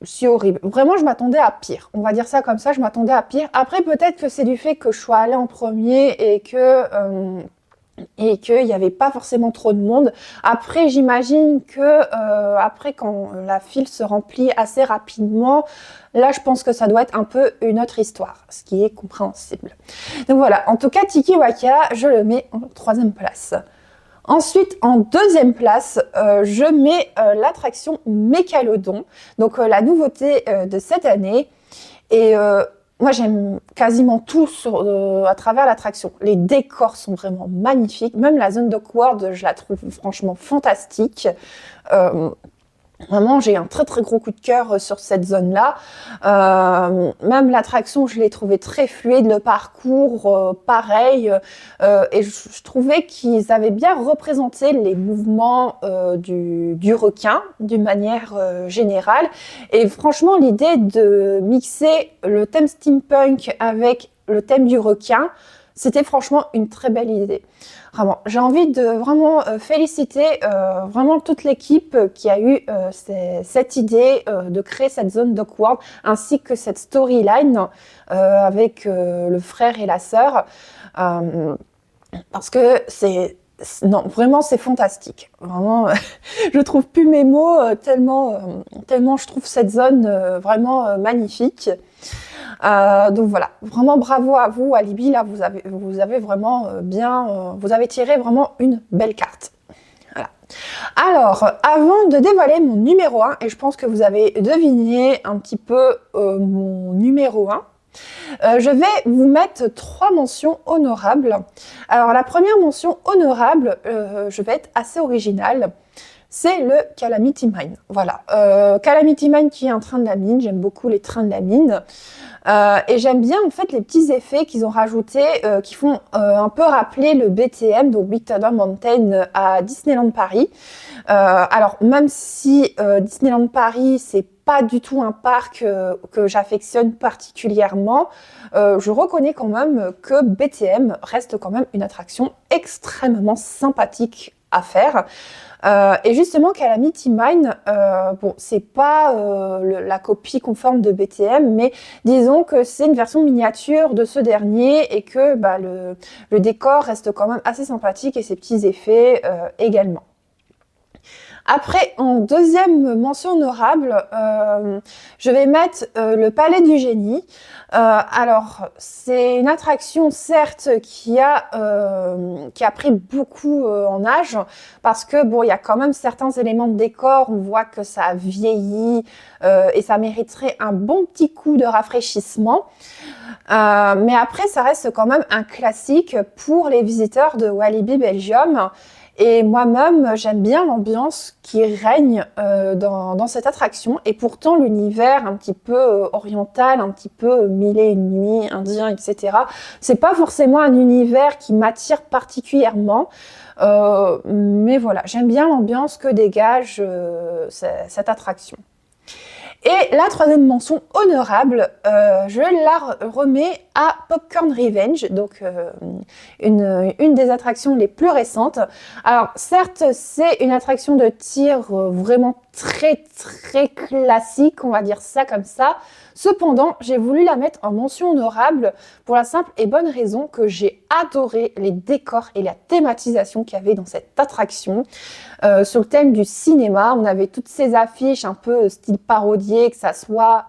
si horrible. Vraiment, je m'attendais à pire. On va dire ça comme ça, je m'attendais à pire. Après, peut-être que c'est du fait que je sois allée en premier et qu'il n'y avait pas forcément trop de monde. Après, j'imagine que après, quand la file se remplit assez rapidement, là, je pense que ça doit être un peu une autre histoire, ce qui est compréhensible. Donc voilà, en tout cas, Tiki Waka, je le mets en troisième place. Ensuite, en deuxième place, je mets l'attraction Mécalodon, donc la nouveauté de cette année. Et moi, j'aime quasiment tout à travers l'attraction. Les décors sont vraiment magnifiques. Même la zone d'Awkward, je la trouve franchement fantastique. Vraiment, j'ai un très très gros coup de cœur sur cette zone-là. Même l'attraction, je l'ai trouvée très fluide, le parcours pareil. Et je trouvais qu'ils avaient bien représenté les mouvements du requin d'une manière générale. Et franchement, l'idée de mixer le thème steampunk avec le thème du requin, c'était franchement une très belle idée. Vraiment, j'ai envie de vraiment féliciter vraiment toute l'équipe qui a eu cette idée de créer cette zone d'Awkward ainsi que cette storyline avec le frère et la sœur parce que non, vraiment c'est fantastique. Vraiment, je trouve plus mes mots tellement je trouve cette zone vraiment magnifique. Donc voilà, vraiment bravo à vous, Walibi, là vous avez vraiment vous avez tiré vraiment une belle carte. Voilà. Alors, avant de dévoiler mon numéro 1, et je pense que vous avez deviné un petit peu mon numéro 1, je vais vous mettre 3 mentions honorables. Alors la première mention honorable, je vais être assez originale. C'est le Calamity Mine. Voilà, Calamity Mine qui est un train de la mine. J'aime beaucoup les trains de la mine. Et j'aime bien en fait les petits effets qu'ils ont rajoutés qui font un peu rappeler le BTM, donc Big Thunder Mountain à Disneyland Paris. Alors même si Disneyland Paris c'est pas du tout un parc que j'affectionne particulièrement, je reconnais quand même que BTM reste quand même une attraction extrêmement sympathique à faire. Et justement, Calamity Mine, bon, c'est pas la copie conforme de BTM, mais disons que c'est une version miniature de ce dernier et que le décor reste quand même assez sympathique et ses petits effets également. Après, en deuxième mention honorable, je vais mettre le Palais du Génie. Alors, c'est une attraction, certes, qui a pris beaucoup en âge, parce que, bon, il y a quand même certains éléments de décor, on voit que ça a vieilli, et ça mériterait un bon petit coup de rafraîchissement. Mais après, ça reste quand même un classique pour les visiteurs de Walibi Belgium. Et moi-même, j'aime bien l'ambiance qui règne dans cette attraction. Et pourtant, l'univers un petit peu oriental, un petit peu mille et une nuits, indien, etc., c'est pas forcément un univers qui m'attire particulièrement. Mais voilà, j'aime bien l'ambiance que dégage cette attraction. Et la troisième mention honorable, je la remets à Popcorn Revenge, donc une des attractions les plus récentes. Alors certes, c'est une attraction de tir vraiment très très classique, on va dire ça comme ça. Cependant, j'ai voulu la mettre en mention honorable pour la simple et bonne raison que j'ai adoré les décors et la thématisation qu'il y avait dans cette attraction. Sur le thème du cinéma, on avait toutes ces affiches un peu style parodié, que ça soit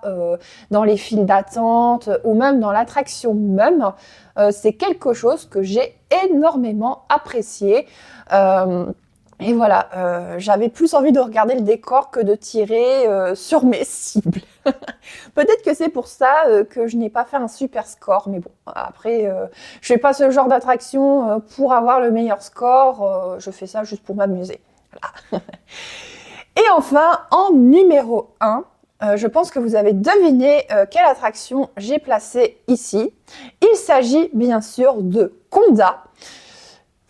dans les files d'attente ou même dans l'attraction même. C'est quelque chose que j'ai énormément apprécié. Et voilà, j'avais plus envie de regarder le décor que de tirer sur mes cibles. Peut-être que c'est pour ça que je n'ai pas fait un super score, mais bon, après, je fais pas ce genre d'attraction pour avoir le meilleur score, je fais ça juste pour m'amuser. Voilà. Et enfin, en numéro 1, je pense que vous avez deviné quelle attraction j'ai placée ici. Il s'agit bien sûr de Conda.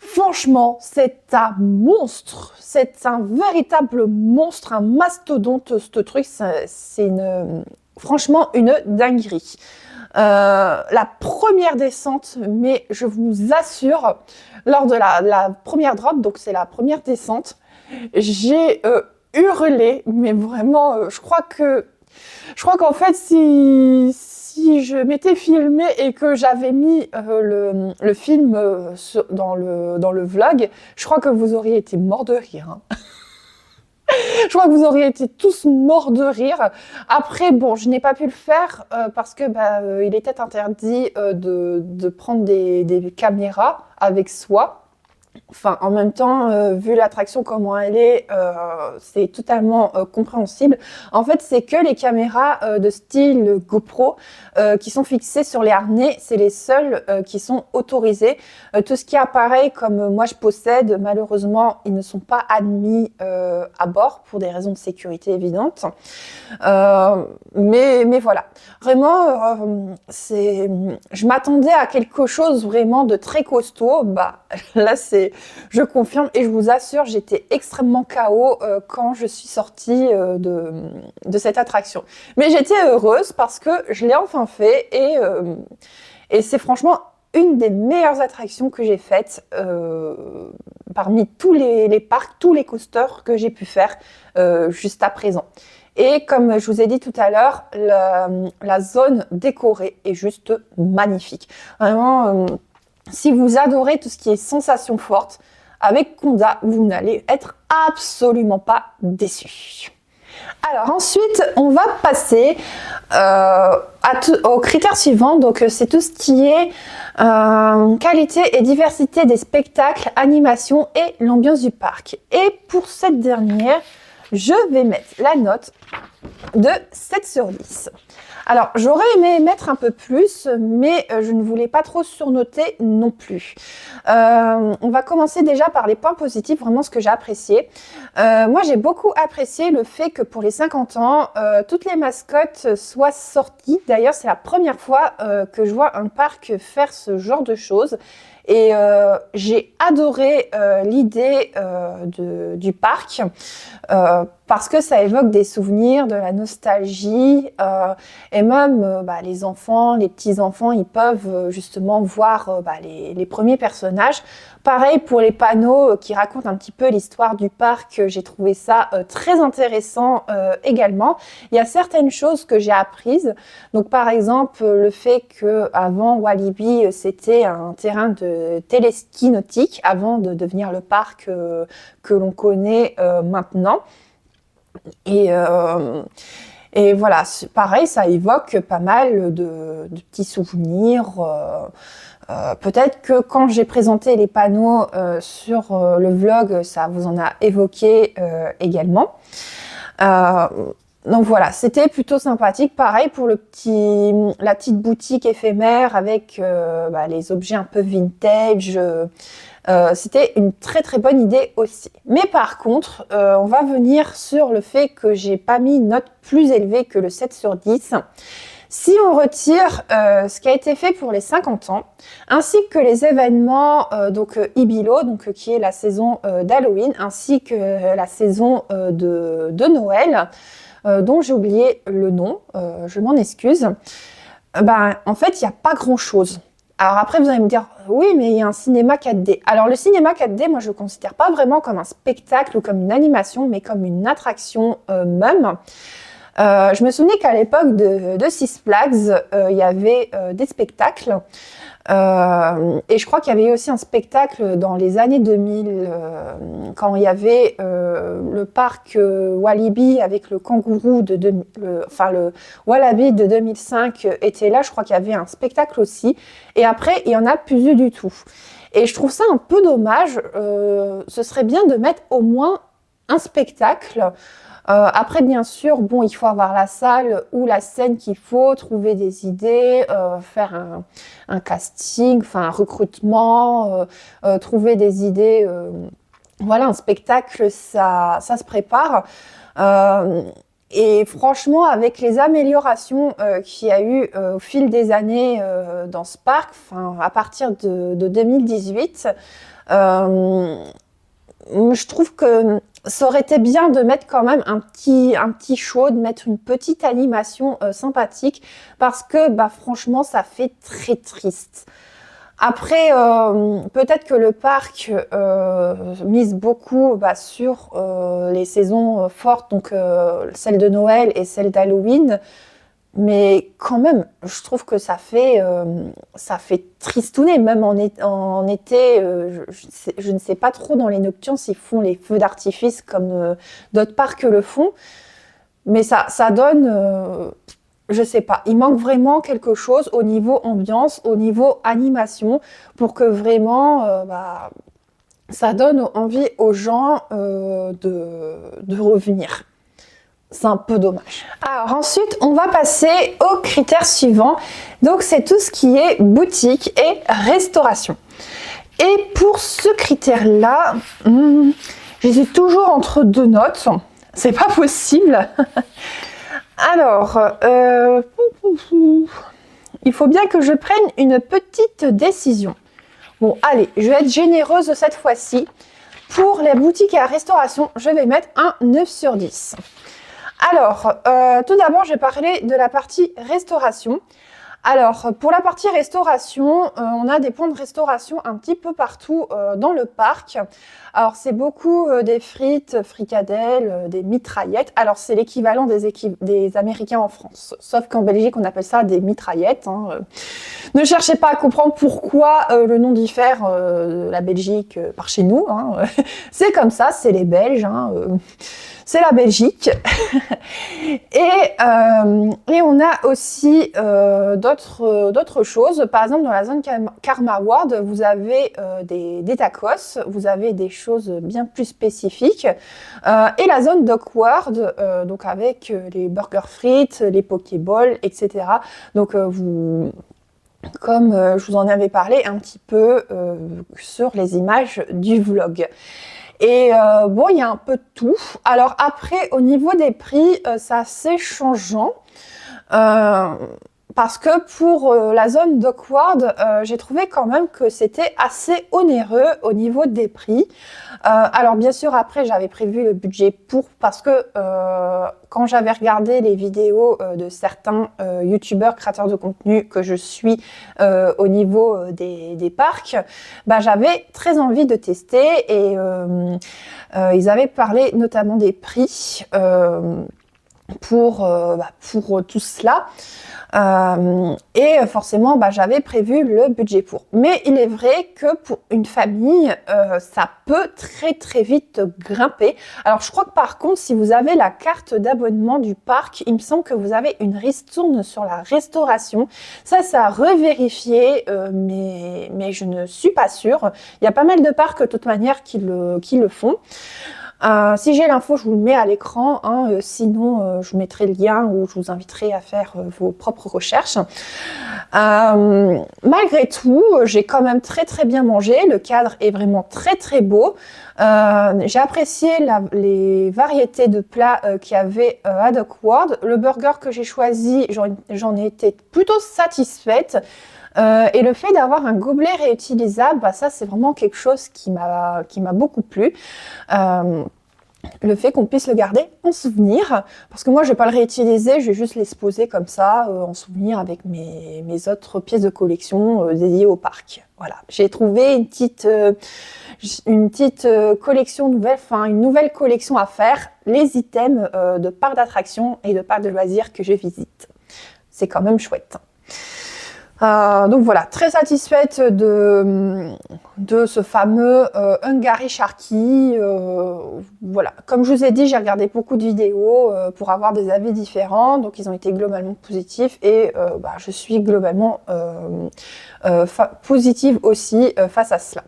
Franchement, c'est un monstre, c'est un véritable monstre, un mastodonte, ce truc, c'est franchement une dinguerie. La première descente, mais je vous assure, lors de la première drop, donc c'est la première descente, j'ai hurlé, mais vraiment, je crois qu'en fait, si je m'étais filmé et que j'avais mis le film dans le vlog, je crois que vous auriez été morts de rire. Hein. Je crois que vous auriez été tous morts de rire. Après, bon, je n'ai pas pu le faire parce que il était interdit de prendre des caméras avec soi. Enfin, en même temps, vu l'attraction comment elle est, c'est totalement compréhensible. En fait, c'est que les caméras de style GoPro qui sont fixées sur les harnais, c'est les seules qui sont autorisées. Tout ce qui est appareil comme moi je possède, malheureusement, ils ne sont pas admis à bord pour des raisons de sécurité évidentes. Mais voilà, vraiment, je m'attendais à quelque chose vraiment de très costaud. Bah là, je confirme et je vous assure, j'étais extrêmement KO quand je suis sortie de cette attraction. Mais j'étais heureuse parce que je l'ai enfin fait et c'est franchement une des meilleures attractions que j'ai faites parmi tous les parcs, tous les coasters que j'ai pu faire jusqu'à présent. Et comme je vous ai dit tout à l'heure, la zone décorée est juste magnifique. Vraiment, si vous adorez tout ce qui est sensations fortes, avec Conda, vous n'allez être absolument pas déçus. Alors ensuite, on va passer aux critères suivants. Donc c'est tout ce qui est qualité et diversité des spectacles, animation et l'ambiance du parc. Et pour cette dernière, je vais mettre la note de 7 sur 10. Alors, j'aurais aimé mettre un peu plus, mais je ne voulais pas trop surnoter non plus. On va commencer déjà par les points positifs, vraiment ce que j'ai apprécié. Moi, j'ai beaucoup apprécié le fait que pour les 50 ans, toutes les mascottes soient sorties. D'ailleurs, c'est la première fois que je vois un parc faire ce genre de choses. Et j'ai adoré l'idée du parc parce que ça évoque des souvenirs, de la nostalgie et même les enfants, les petits-enfants, ils peuvent justement voir les premiers personnages. Pareil pour les panneaux qui racontent un petit peu l'histoire du parc, j'ai trouvé ça très intéressant également. Il y a certaines choses que j'ai apprises. Donc par exemple, le fait qu'avant Walibi, c'était un terrain de téléski nautique avant de devenir le parc que l'on connaît maintenant. Et voilà, pareil, ça évoque pas mal de petits souvenirs. Peut-être que quand j'ai présenté les panneaux sur le vlog, ça vous en a évoqué également. Donc voilà, c'était plutôt sympathique. Pareil pour la petite boutique éphémère avec les objets un peu vintage. C'était une très très bonne idée aussi. Mais par contre, on va venir sur le fait que j'ai pas mis une note plus élevée que le 7 sur 10. Si on retire ce qui a été fait pour les 50 ans, ainsi que les événements Ibilo, qui est la saison d'Halloween, ainsi que la saison de Noël, dont j'ai oublié le nom, je m'en excuse, en fait, il n'y a pas grand-chose. Alors après, vous allez me dire, oui, mais il y a un cinéma 4D. Alors le cinéma 4D, moi, je ne le considère pas vraiment comme un spectacle ou comme une animation, mais comme une attraction même. Je me souvenais qu'à l'époque de Six Flags, il y avait des spectacles. Et je crois qu'il y avait aussi un spectacle dans les années 2000, quand il y avait le parc Walibi avec le kangourou le Wallaby de 2005 était là. Je crois qu'il y avait un spectacle aussi. Et après, il n'y en a plus eu du tout. Et je trouve ça un peu dommage. Ce serait bien de mettre au moins un spectacle. Après, bien sûr, il faut avoir la salle ou la scène qu'il faut, trouver des idées, faire un casting, un recrutement, trouver des idées. Voilà, un spectacle, ça se prépare. Et franchement, avec les améliorations qu'il y a eu au fil des années dans ce parc, à partir de 2018, je trouve que ça aurait été bien de mettre quand même un petit show, de mettre une petite animation sympathique parce que franchement ça fait très triste. Après, peut-être que le parc mise beaucoup sur les saisons fortes, donc celle de Noël et celle d'Halloween. Mais quand même, je trouve que ça fait tristouner, même en été. Je ne sais pas trop dans les nocturnes s'ils font les feux d'artifice comme d'autres parcs le font. Mais ça donne, je sais pas, il manque vraiment quelque chose au niveau ambiance, au niveau animation, pour que vraiment ça donne envie aux gens de revenir. C'est un peu dommage. Alors ensuite, on va passer au critère suivant. Donc c'est tout ce qui est boutique et restauration. Et pour ce critère-là, j'hésite toujours entre deux notes. C'est pas possible. Alors, il faut bien que je prenne une petite décision. Bon, allez, je vais être généreuse cette fois-ci. Pour les boutiques et la restauration, je vais mettre un 9 sur 10. Alors, tout d'abord, je vais parler de la partie restauration. Alors, pour la partie restauration, on a des points de restauration un petit peu partout dans le parc. Alors, c'est beaucoup des frites, fricadelles, des mitraillettes. Alors, c'est l'équivalent des Américains en France. Sauf qu'en Belgique, on appelle ça des mitraillettes. Ne cherchez pas à comprendre pourquoi le nom diffère de la Belgique par chez nous. C'est comme ça, c'est les Belges. C'est la Belgique. Et on a aussi d'autres choses. Par exemple, dans la zone Karma World, vous avez des tacos, vous avez des choses bien plus spécifiques. Et la zone Dog World, donc avec les burgers frites, les pokéballs, etc. Donc comme je vous en avais parlé un petit peu sur les images du vlog. Et bon, il y a un peu de tout. Alors après, au niveau des prix, c'est assez changeant. Parce que pour la zone Dog World, j'ai trouvé quand même que c'était assez onéreux au niveau des prix. Alors bien sûr, après, j'avais prévu le budget parce que quand j'avais regardé les vidéos de certains youtubeurs créateurs de contenu que je suis au niveau des parcs, j'avais très envie de tester et ils avaient parlé notamment des prix pour tout cela. Et forcément, j'avais prévu le budget pour. Mais il est vrai que pour une famille, ça peut très très vite grimper. Alors je crois que par contre, si vous avez la carte d'abonnement du parc, il me semble que vous avez une ristourne sur la restauration. Ça à revérifier, mais je ne suis pas sûre. Il y a pas mal de parcs de toute manière qui le font. Si j'ai l'info, je vous le mets à l'écran, sinon je vous mettrai le lien ou je vous inviterai à faire vos propres recherches. Malgré tout, j'ai quand même très très bien mangé, le cadre est vraiment très très beau. J'ai apprécié les variétés de plats qu'il y avait à Dog World. Le burger que j'ai choisi, j'en ai été plutôt satisfaite. Et le fait d'avoir un gobelet réutilisable, ça c'est vraiment quelque chose qui m'a beaucoup plu. Le fait qu'on puisse le garder en souvenir, parce que moi je vais pas le réutiliser, je vais juste l'exposer comme ça en souvenir avec mes autres pièces de collection dédiées au parc. Voilà, j'ai trouvé une petite collection nouvelle, une nouvelle collection à faire, les items de parcs d'attractions et de parcs de loisirs que je visite. C'est quand même chouette. Donc voilà, très satisfaite de ce fameux Hungary Sharky. Voilà, comme je vous ai dit, j'ai regardé beaucoup de vidéos pour avoir des avis différents, donc ils ont été globalement positifs et je suis globalement positive aussi face à cela.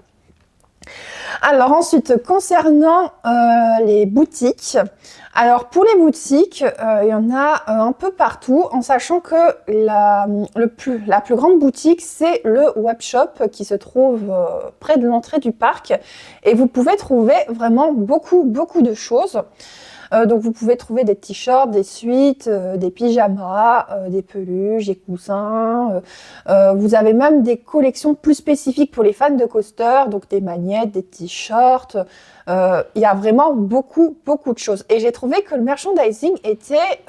Alors ensuite, concernant les boutiques, alors pour les boutiques, il y en a un peu partout, en sachant que la plus grande boutique, c'est le webshop qui se trouve près de l'entrée du parc. Et vous pouvez trouver vraiment beaucoup de choses. Donc vous pouvez trouver des t-shirts, des suites, des pyjamas, des peluches, des coussins. Vous avez même des collections plus spécifiques pour les fans de coaster, donc des magnettes, des t-shirts. Il y a vraiment beaucoup de choses. Et j'ai trouvé que le merchandising était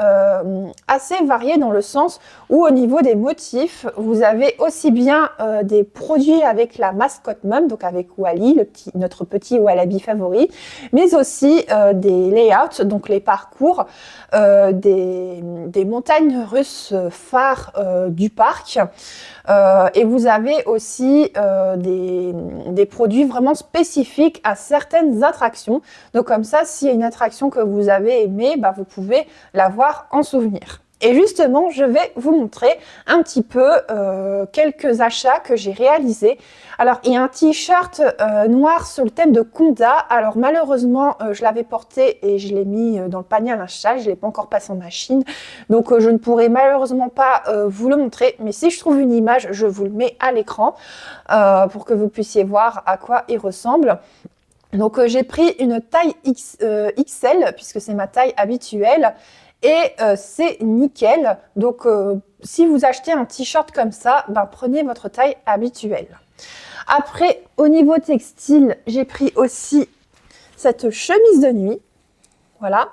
assez varié dans le sens où au niveau des motifs, vous avez aussi bien des produits avec la mascotte Mum, donc avec Wally, notre petit Wallaby favori, mais aussi des layouts, donc les parcours des montagnes russes phares du parc. Et vous avez aussi des produits vraiment spécifiques à certaines attractions. Donc comme ça, s'il y a une attraction que vous avez aimée, vous pouvez l'avoir en souvenir. Et justement, je vais vous montrer un petit peu quelques achats que j'ai réalisés. Alors, il y a un t-shirt noir sur le thème de Conda. Alors, malheureusement, je l'avais porté et je l'ai mis dans le panier à linge sale. Je ne l'ai pas encore passé en machine. Donc, je ne pourrai malheureusement pas vous le montrer. Mais si je trouve une image, je vous le mets à l'écran pour que vous puissiez voir à quoi il ressemble. Donc, j'ai pris une taille XL puisque c'est ma taille habituelle. Et c'est nickel. Donc, si vous achetez un t-shirt comme ça, ben, prenez votre taille habituelle. Après, au niveau textile, j'ai pris aussi cette chemise de nuit. Voilà.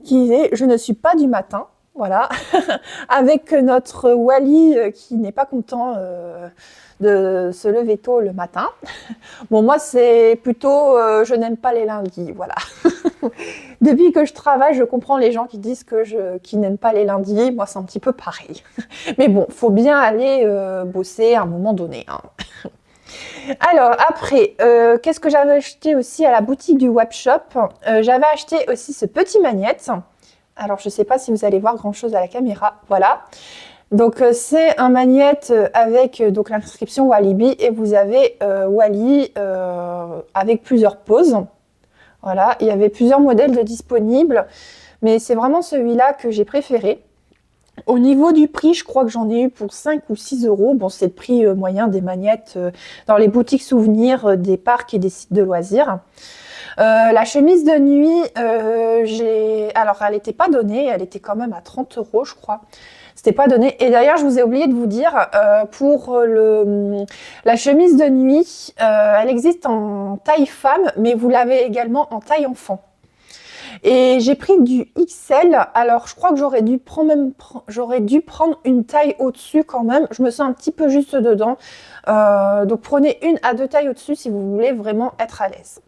Qui est « Je ne suis pas du matin ». Voilà. Avec notre Wally qui n'est pas content de se lever tôt le matin. Bon, moi, c'est plutôt je n'aime pas les lundis. Voilà. Depuis que je travaille, je comprends les gens qui disent qui n'aiment pas les lundis. Moi, c'est un petit peu pareil. Mais bon, faut bien aller bosser à un moment donné. Hein. Alors, après, qu'est-ce que j'avais acheté aussi à la boutique du webshop? J'avais acheté aussi ce petit magnète. Alors, je ne sais pas si vous allez voir grand-chose à la caméra. Voilà. Donc, c'est un magnète avec donc l'inscription Walibi et vous avez Wally avec plusieurs poses. Voilà, il y avait plusieurs modèles de disponibles, mais c'est vraiment celui-là que j'ai préféré. Au niveau du prix, je crois que j'en ai eu pour 5 ou 6 euros. Bon, c'est le prix moyen des magnettes dans les boutiques souvenirs des parcs et des sites de loisirs. La chemise de nuit, alors elle n'était pas donnée, elle était quand même à 30 euros, je crois. C'était pas donné. Et d'ailleurs, je vous ai oublié de vous dire, pour la chemise de nuit, elle existe en taille femme, mais vous l'avez également en taille enfant. Et j'ai pris du XL. Alors, je crois que j'aurais dû prendre une taille au-dessus quand même. Je me sens un petit peu juste dedans. Donc, prenez 1 à 2 tailles au-dessus si vous voulez vraiment être à l'aise.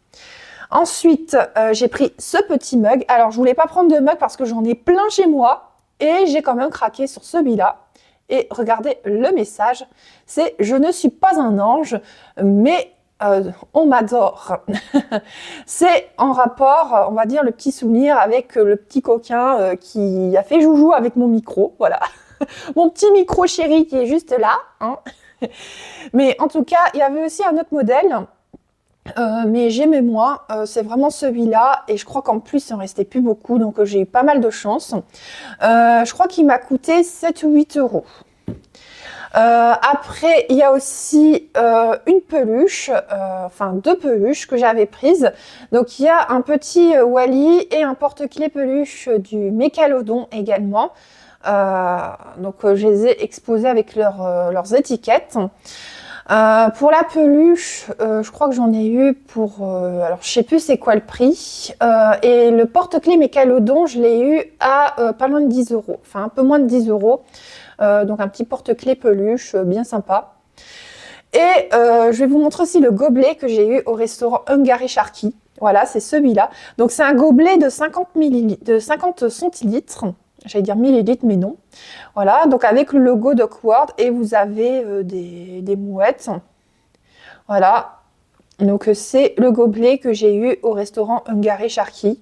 Ensuite, j'ai pris ce petit mug. Alors, je voulais pas prendre de mug parce que j'en ai plein chez moi. Et j'ai quand même craqué sur celui-là. Et regardez le message. C'est « Je ne suis pas un ange, mais on m'adore ». C'est en rapport, on va dire, le petit souvenir avec le petit coquin qui a fait joujou avec mon micro. Voilà. Mon petit micro chéri qui est juste là. Hein. Mais en tout cas, il y avait aussi un autre modèle. Mais j'aimais moins, c'est vraiment celui-là et je crois qu'en plus il en restait plus beaucoup donc j'ai eu pas mal de chance. Je crois qu'il m'a coûté 7 ou 8 euros. Après il y a aussi une peluche, enfin 2 peluches que j'avais prises. Donc il y a un petit Wally et un porte-clés peluche du Mécalodon également. Donc je les ai exposés avec leurs étiquettes. Pour la peluche, je crois que j'en ai eu pour... alors, je sais plus c'est quoi le prix. Et le porte-clés Mécalodon, je l'ai eu à pas loin de 10 euros. Enfin, un peu moins de 10 euros. Donc, un petit porte-clés peluche, bien sympa. Et je vais vous montrer aussi le gobelet que j'ai eu au restaurant Hungary Sharky. Voilà, c'est celui-là. Donc, c'est un gobelet de 50 centilitres. J'allais dire millilitres, mais non. Voilà, donc avec le logo d'Awkward et vous avez des mouettes. Voilà, donc c'est le gobelet que j'ai eu au restaurant Hungary Sharky.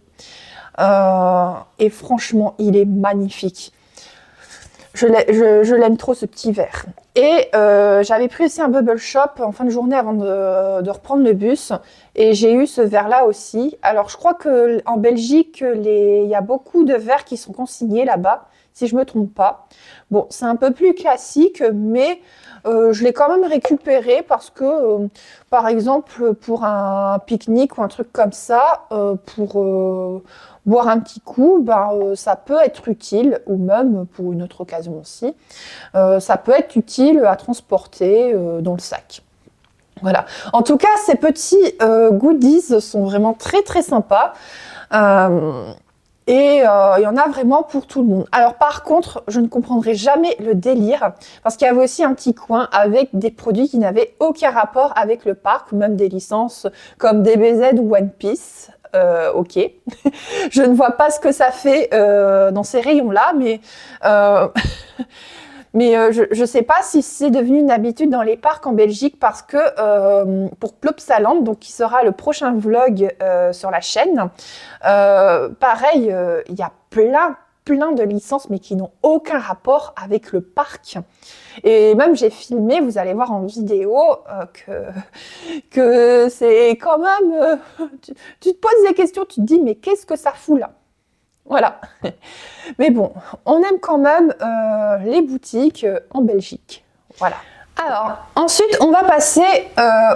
Et franchement, il est magnifique. Je l'aime trop ce petit verre. Et j'avais pris aussi un bubble shop en fin de journée avant de reprendre le bus. Et j'ai eu ce verre-là aussi. Alors je crois qu'en Belgique, il y a beaucoup de verres qui sont consignés là-bas, si je ne me trompe pas. Bon, c'est un peu plus classique, mais je l'ai quand même récupéré parce que, par exemple, pour un pique-nique ou un truc comme ça, pour boire un petit coup, ça peut être utile, ou même pour une autre occasion aussi, ça peut être utile à transporter dans le sac. Voilà. En tout cas, ces petits goodies sont vraiment très très sympas. Et il y en a vraiment pour tout le monde. Alors par contre, je ne comprendrai jamais le délire, parce qu'il y avait aussi un petit coin avec des produits qui n'avaient aucun rapport avec le parc, ou même des licences comme DBZ ou One Piece. Ok, je ne vois pas ce que ça fait dans ces rayons-là, mais... Mais je ne sais pas si c'est devenu une habitude dans les parcs en Belgique parce que pour Plopsaland, donc qui sera le prochain vlog sur la chaîne, pareil, il y a plein plein de licences, mais qui n'ont aucun rapport avec le parc. Et même j'ai filmé, vous allez voir en vidéo, que c'est quand même... tu te poses des questions, tu te dis, mais qu'est-ce que ça fout là? Voilà. Mais bon, on aime quand même les boutiques en Belgique. Voilà. Alors, ensuite, on va passer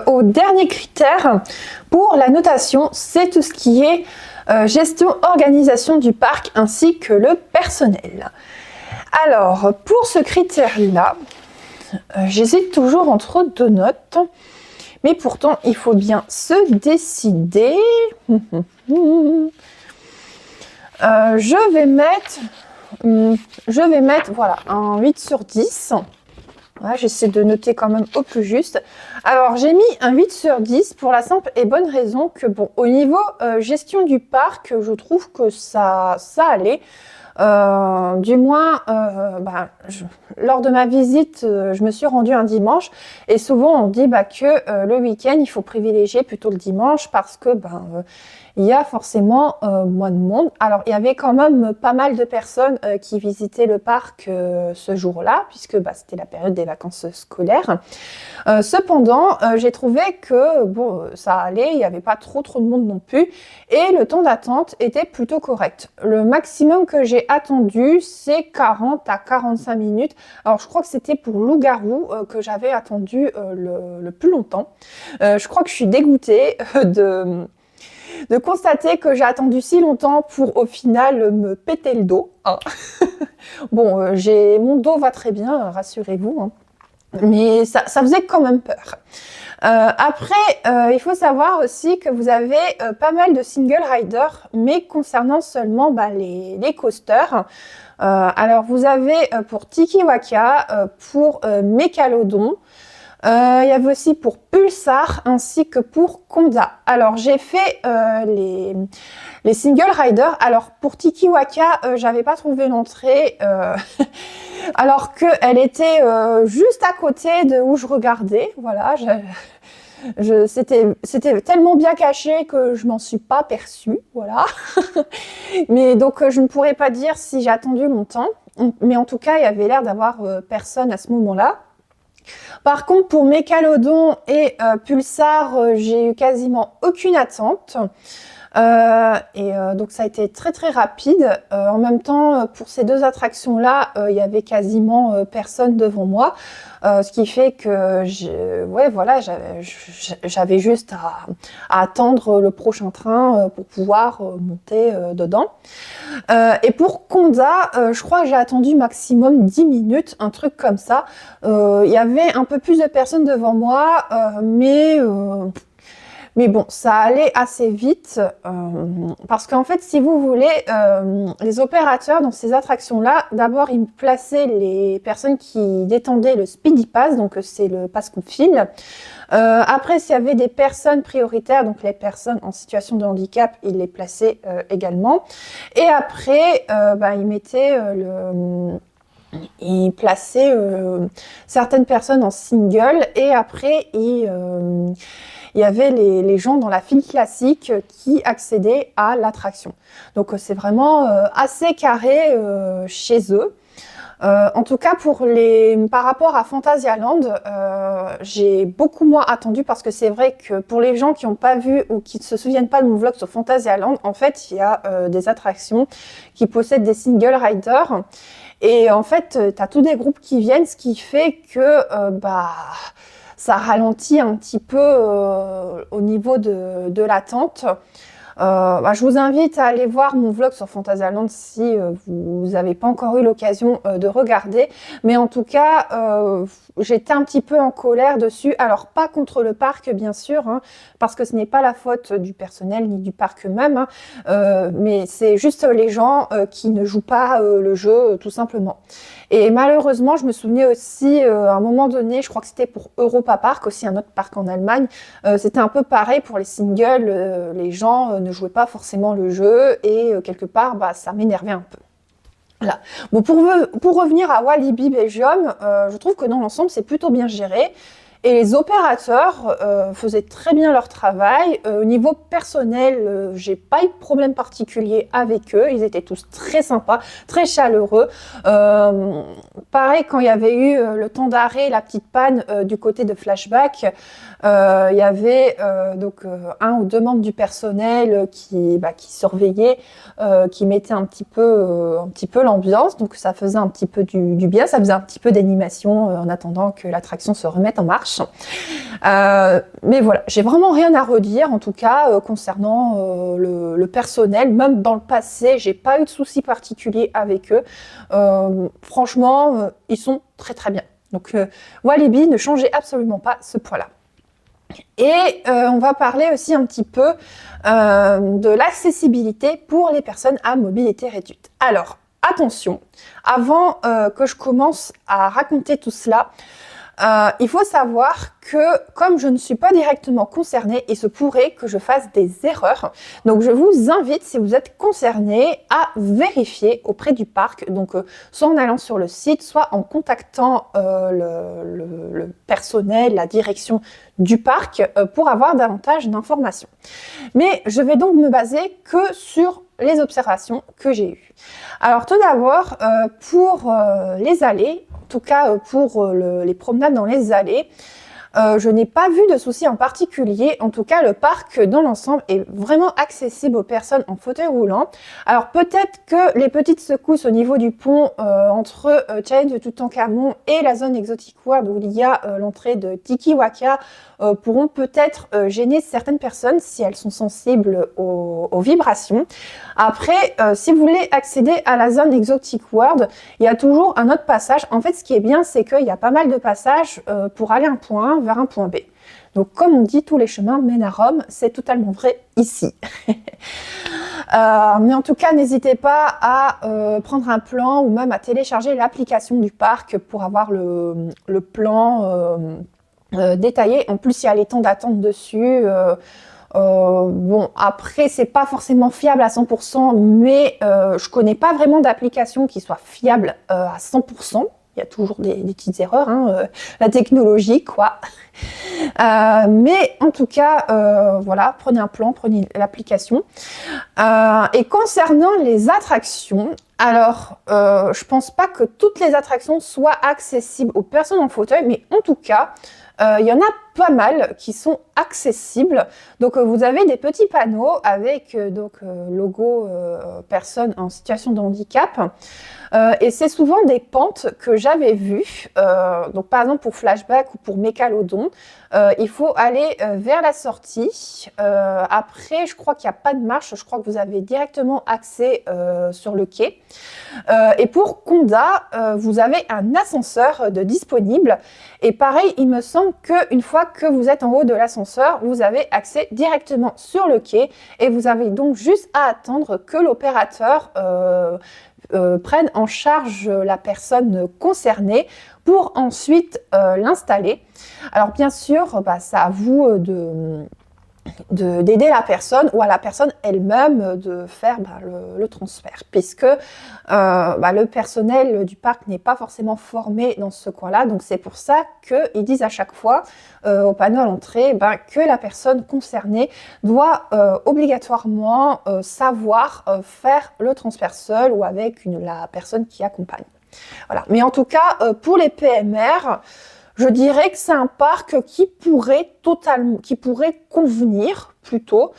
au dernier critère pour la notation, c'est tout ce qui est gestion, organisation du parc ainsi que le personnel. Alors, pour ce critère-là, j'hésite toujours entre deux notes, mais pourtant, il faut bien se décider. Je vais mettre voilà, un 8 sur 10. Ouais, j'essaie de noter quand même au plus juste. Alors, j'ai mis un 8 sur 10 pour la simple et bonne raison que, bon, au niveau gestion du parc, je trouve que ça allait. Du moins, lors de ma visite, je me suis rendue un dimanche et souvent on dit que le week-end, il faut privilégier plutôt le dimanche parce que il y a forcément moins de monde. Alors, il y avait quand même pas mal de personnes qui visitaient le parc ce jour-là, puisque c'était la période des vacances scolaires. Cependant, j'ai trouvé que bon, ça allait, il n'y avait pas trop de monde non plus, et le temps d'attente était plutôt correct. Le maximum que j'ai attendu, c'est 40 à 45 minutes. Alors, je crois que c'était pour Loup-Garou que j'avais attendu le plus longtemps. Je crois que je suis dégoûtée de constater que j'ai attendu si longtemps pour au final me péter le dos. Bon, mon dos va très bien, rassurez-vous, mais ça faisait quand même peur. Après, il faut savoir aussi que vous avez pas mal de single riders, mais concernant seulement les coasters. Alors, vous avez pour Tiki Waka, pour Mécalodon, il y avait aussi pour Pulsar ainsi que pour Conda. Alors j'ai fait les single riders. Alors pour Tiki Waka, j'avais pas trouvé l'entrée alors qu'elle était juste à côté de où je regardais. Voilà, c'était tellement bien caché que je m'en suis pas perçue. Voilà. Mais donc je ne pourrais pas dire si j'ai attendu longtemps. Mais en tout cas, il y avait l'air d'avoir personne à ce moment-là. Par contre, pour Mécalodon et Pulsar, j'ai eu quasiment aucune attente. Donc ça a été très très rapide. En même temps, pour ces deux attractions-là, il y avait quasiment personne devant moi. Ce qui fait que j'avais juste à attendre le prochain train pour pouvoir monter dedans. Et pour Conda, je crois que j'ai attendu maximum 10 minutes, un truc comme ça. Il y avait un peu plus de personnes devant moi, mais bon, ça allait assez vite parce qu'en fait, si vous voulez, les opérateurs dans ces attractions-là, d'abord, ils plaçaient les personnes qui détendaient le Speedy Pass, donc c'est le pass coup de fil. Après, s'il y avait des personnes prioritaires, donc les personnes en situation de handicap, ils les plaçaient également. Et après, ils mettaient il plaçait certaines personnes en single et après il y avait les gens dans la file classique qui accédaient à l'attraction. Donc c'est vraiment assez carré chez eux. En tout cas, par rapport à Phantasialand, j'ai beaucoup moins attendu parce que c'est vrai que pour les gens qui n'ont pas vu ou qui ne se souviennent pas de mon vlog sur Phantasialand, en fait, il y a des attractions qui possèdent des single riders. Et en fait, tu as tous des groupes qui viennent, ce qui fait que ça ralentit un petit peu au niveau de l'attente. Je vous invite à aller voir mon vlog sur Phantasialand si vous n'avez pas encore eu l'occasion de regarder. Mais en tout cas, j'étais un petit peu en colère dessus. Alors, pas contre le parc, bien sûr, parce que ce n'est pas la faute du personnel ni du parc eux-mêmes. Mais c'est juste les gens qui ne jouent pas le jeu, tout simplement. Et malheureusement, je me souvenais aussi, à un moment donné, je crois que c'était pour Europa Park, aussi un autre parc en Allemagne, c'était un peu pareil pour les singles, les gens ne jouaient pas forcément le jeu et quelque part, ça m'énervait un peu. Voilà. Bon, pour revenir à Walibi Belgium, je trouve que dans l'ensemble, c'est plutôt bien géré. Et les opérateurs faisaient très bien leur travail. Au niveau personnel, j'ai pas eu de problème particulier avec eux. Ils étaient tous très sympas, très chaleureux. Pareil, quand il y avait eu le temps d'arrêt, la petite panne du côté de Flashback, il y avait donc un ou deux membres du personnel qui surveillaient, qui mettaient un petit peu l'ambiance. Donc ça faisait un petit peu du bien, ça faisait un petit peu d'animation en attendant que l'attraction se remette en marche. Mais voilà, j'ai vraiment rien à redire en tout cas concernant le personnel. Même dans le passé, j'ai pas eu de soucis particuliers avec eux. Franchement, ils sont très très bien. Donc Walibi ne changeait absolument pas ce point-là. Et on va parler aussi un petit peu de l'accessibilité pour les personnes à mobilité réduite. Alors, attention, avant que je commence à raconter tout cela, il faut savoir que comme je ne suis pas directement concernée, il se pourrait que je fasse des erreurs. Donc je vous invite, si vous êtes concerné, à vérifier auprès du parc, donc soit en allant sur le site, soit en contactant le personnel, la direction du parc, pour avoir davantage d'informations. Mais je vais donc me baser que sur les observations que j'ai eues. Alors tout d'abord, pour les allées, en tout cas pour les promenades dans les allées, je n'ai pas vu de soucis en particulier. En tout cas, le parc dans l'ensemble est vraiment accessible aux personnes en fauteuil roulant. Alors peut-être que les petites secousses au niveau du pont entre Challenge de Toutankhamon et la zone Exotic World où il y a l'entrée de Tiki Waka pourront peut-être gêner certaines personnes si elles sont sensibles aux vibrations. Après, si vous voulez accéder à la zone Exotic World, il y a toujours un autre passage. En fait, ce qui est bien, c'est qu'il y a pas mal de passages pour aller un point A vers un point B. Donc, comme on dit, tous les chemins mènent à Rome, c'est totalement vrai ici. Mais en tout cas, n'hésitez pas à prendre un plan ou même à télécharger l'application du parc pour avoir le plan détaillé. En plus, il y a les temps d'attente dessus. Bon, après, c'est pas forcément fiable à 100%, mais je connais pas vraiment d'application qui soit fiable à 100%. Il y a toujours des petites erreurs, hein, la technologie, quoi. Mais en tout cas, voilà, prenez un plan, prenez l'application. Et concernant les attractions, alors, je pense pas que toutes les attractions soient accessibles aux personnes en fauteuil, mais en tout cas, il y en a pas mal qui sont accessibles. Donc vous avez des petits panneaux avec logo personnes en situation de handicap. Et c'est souvent des pentes que j'avais vues. Donc par exemple pour Flashback ou pour Mécalodon, il faut aller vers la sortie. Après, je crois qu'il n'y a pas de marche. Je crois que vous avez directement accès sur le quai. Et pour Conda, vous avez un ascenseur de disponible. Et pareil, il me semble qu'une fois que vous êtes en haut de l'ascenseur, vous avez accès directement sur le quai et vous avez donc juste à attendre que l'opérateur prenne en charge la personne concernée pour ensuite l'installer. Alors bien sûr, c'est à vous d'aider la personne ou à la personne elle-même de faire le transfert, puisque le personnel du parc n'est pas forcément formé dans ce coin-là, donc c'est pour ça qu'ils disent à chaque fois au panneau à l'entrée que la personne concernée doit obligatoirement savoir faire le transfert seul ou avec la personne qui accompagne. Voilà. Mais en tout cas, pour les PMR, je dirais que c'est un parc qui pourrait convenir plutôt.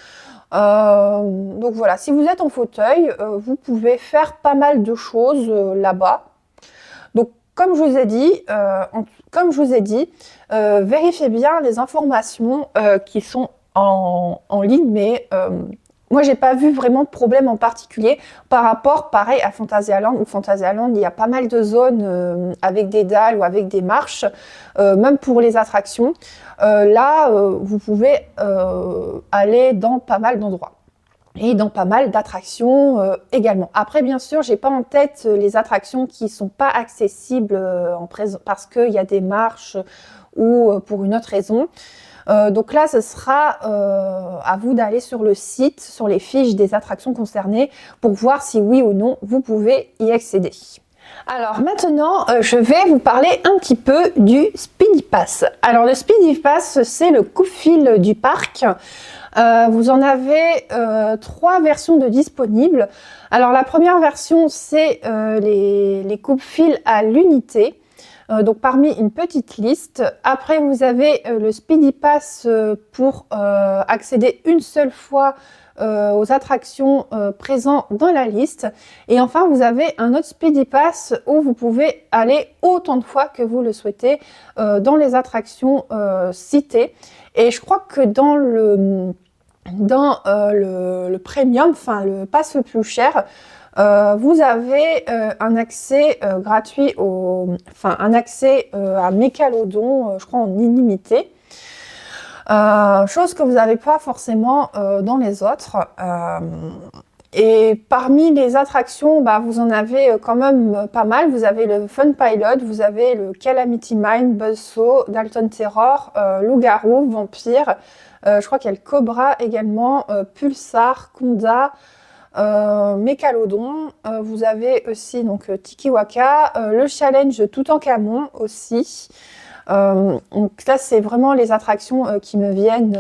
Donc voilà, si vous êtes en fauteuil, vous pouvez faire pas mal de choses là-bas. Donc comme je vous ai dit, vérifiez bien les informations qui sont en ligne, mais moi, j'ai pas vu vraiment de problème en particulier par rapport, pareil, à Fantasyland. Où Fantasyland, il y a pas mal de zones avec des dalles ou avec des marches, même pour les attractions. Là, vous pouvez aller dans pas mal d'endroits et dans pas mal d'attractions également. Après, bien sûr, j'ai pas en tête les attractions qui sont pas accessibles parce qu'il y a des marches ou pour une autre raison. Donc là, ce sera à vous d'aller sur le site, sur les fiches des attractions concernées pour voir si oui ou non vous pouvez y accéder. Alors maintenant, je vais vous parler un petit peu du Speedy Pass. Alors le Speedy Pass, c'est le coupe-fil du parc. Vous en avez 3 versions de disponibles. Alors la première version, c'est les coupe-fils à l'unité. Donc parmi une petite liste. Après, vous avez le Speedy Pass pour accéder une seule fois aux attractions présentes dans la liste. Et enfin, vous avez un autre Speedy Pass où vous pouvez aller autant de fois que vous le souhaitez dans les attractions citées. Et je crois que dans le premium, enfin le pass le plus cher, vous avez un accès gratuit, un accès à Mégalodon, je crois en illimité. Chose que vous n'avez pas forcément dans les autres. Et parmi les attractions, vous en avez quand même pas mal. Vous avez le Fun Pilot, vous avez le Calamity Mine, Buzzsaw, Dalton Terror, Loup-garou, Vampire. Je crois qu'il y a le Cobra également, Pulsar, Conda, Mégalodon. Vous avez aussi donc Tiki-Waka, le Challenge Toutankhamon aussi. Donc là, c'est vraiment les attractions qui me viennent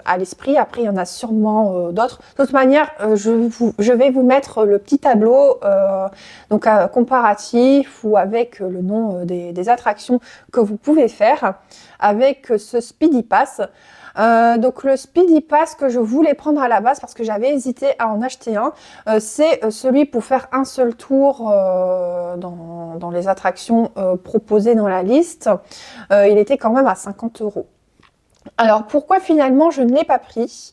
à l'esprit. Après, il y en a sûrement d'autres. De toute manière, je vais vous mettre le petit tableau donc comparatif ou avec le nom des attractions que vous pouvez faire avec ce Speedy Pass. Donc le Speedy Pass que je voulais prendre à la base parce que j'avais hésité à en acheter un, c'est celui pour faire un seul tour dans les attractions proposées dans la liste. Il était quand même à 50 €. Alors pourquoi finalement je ne l'ai pas pris?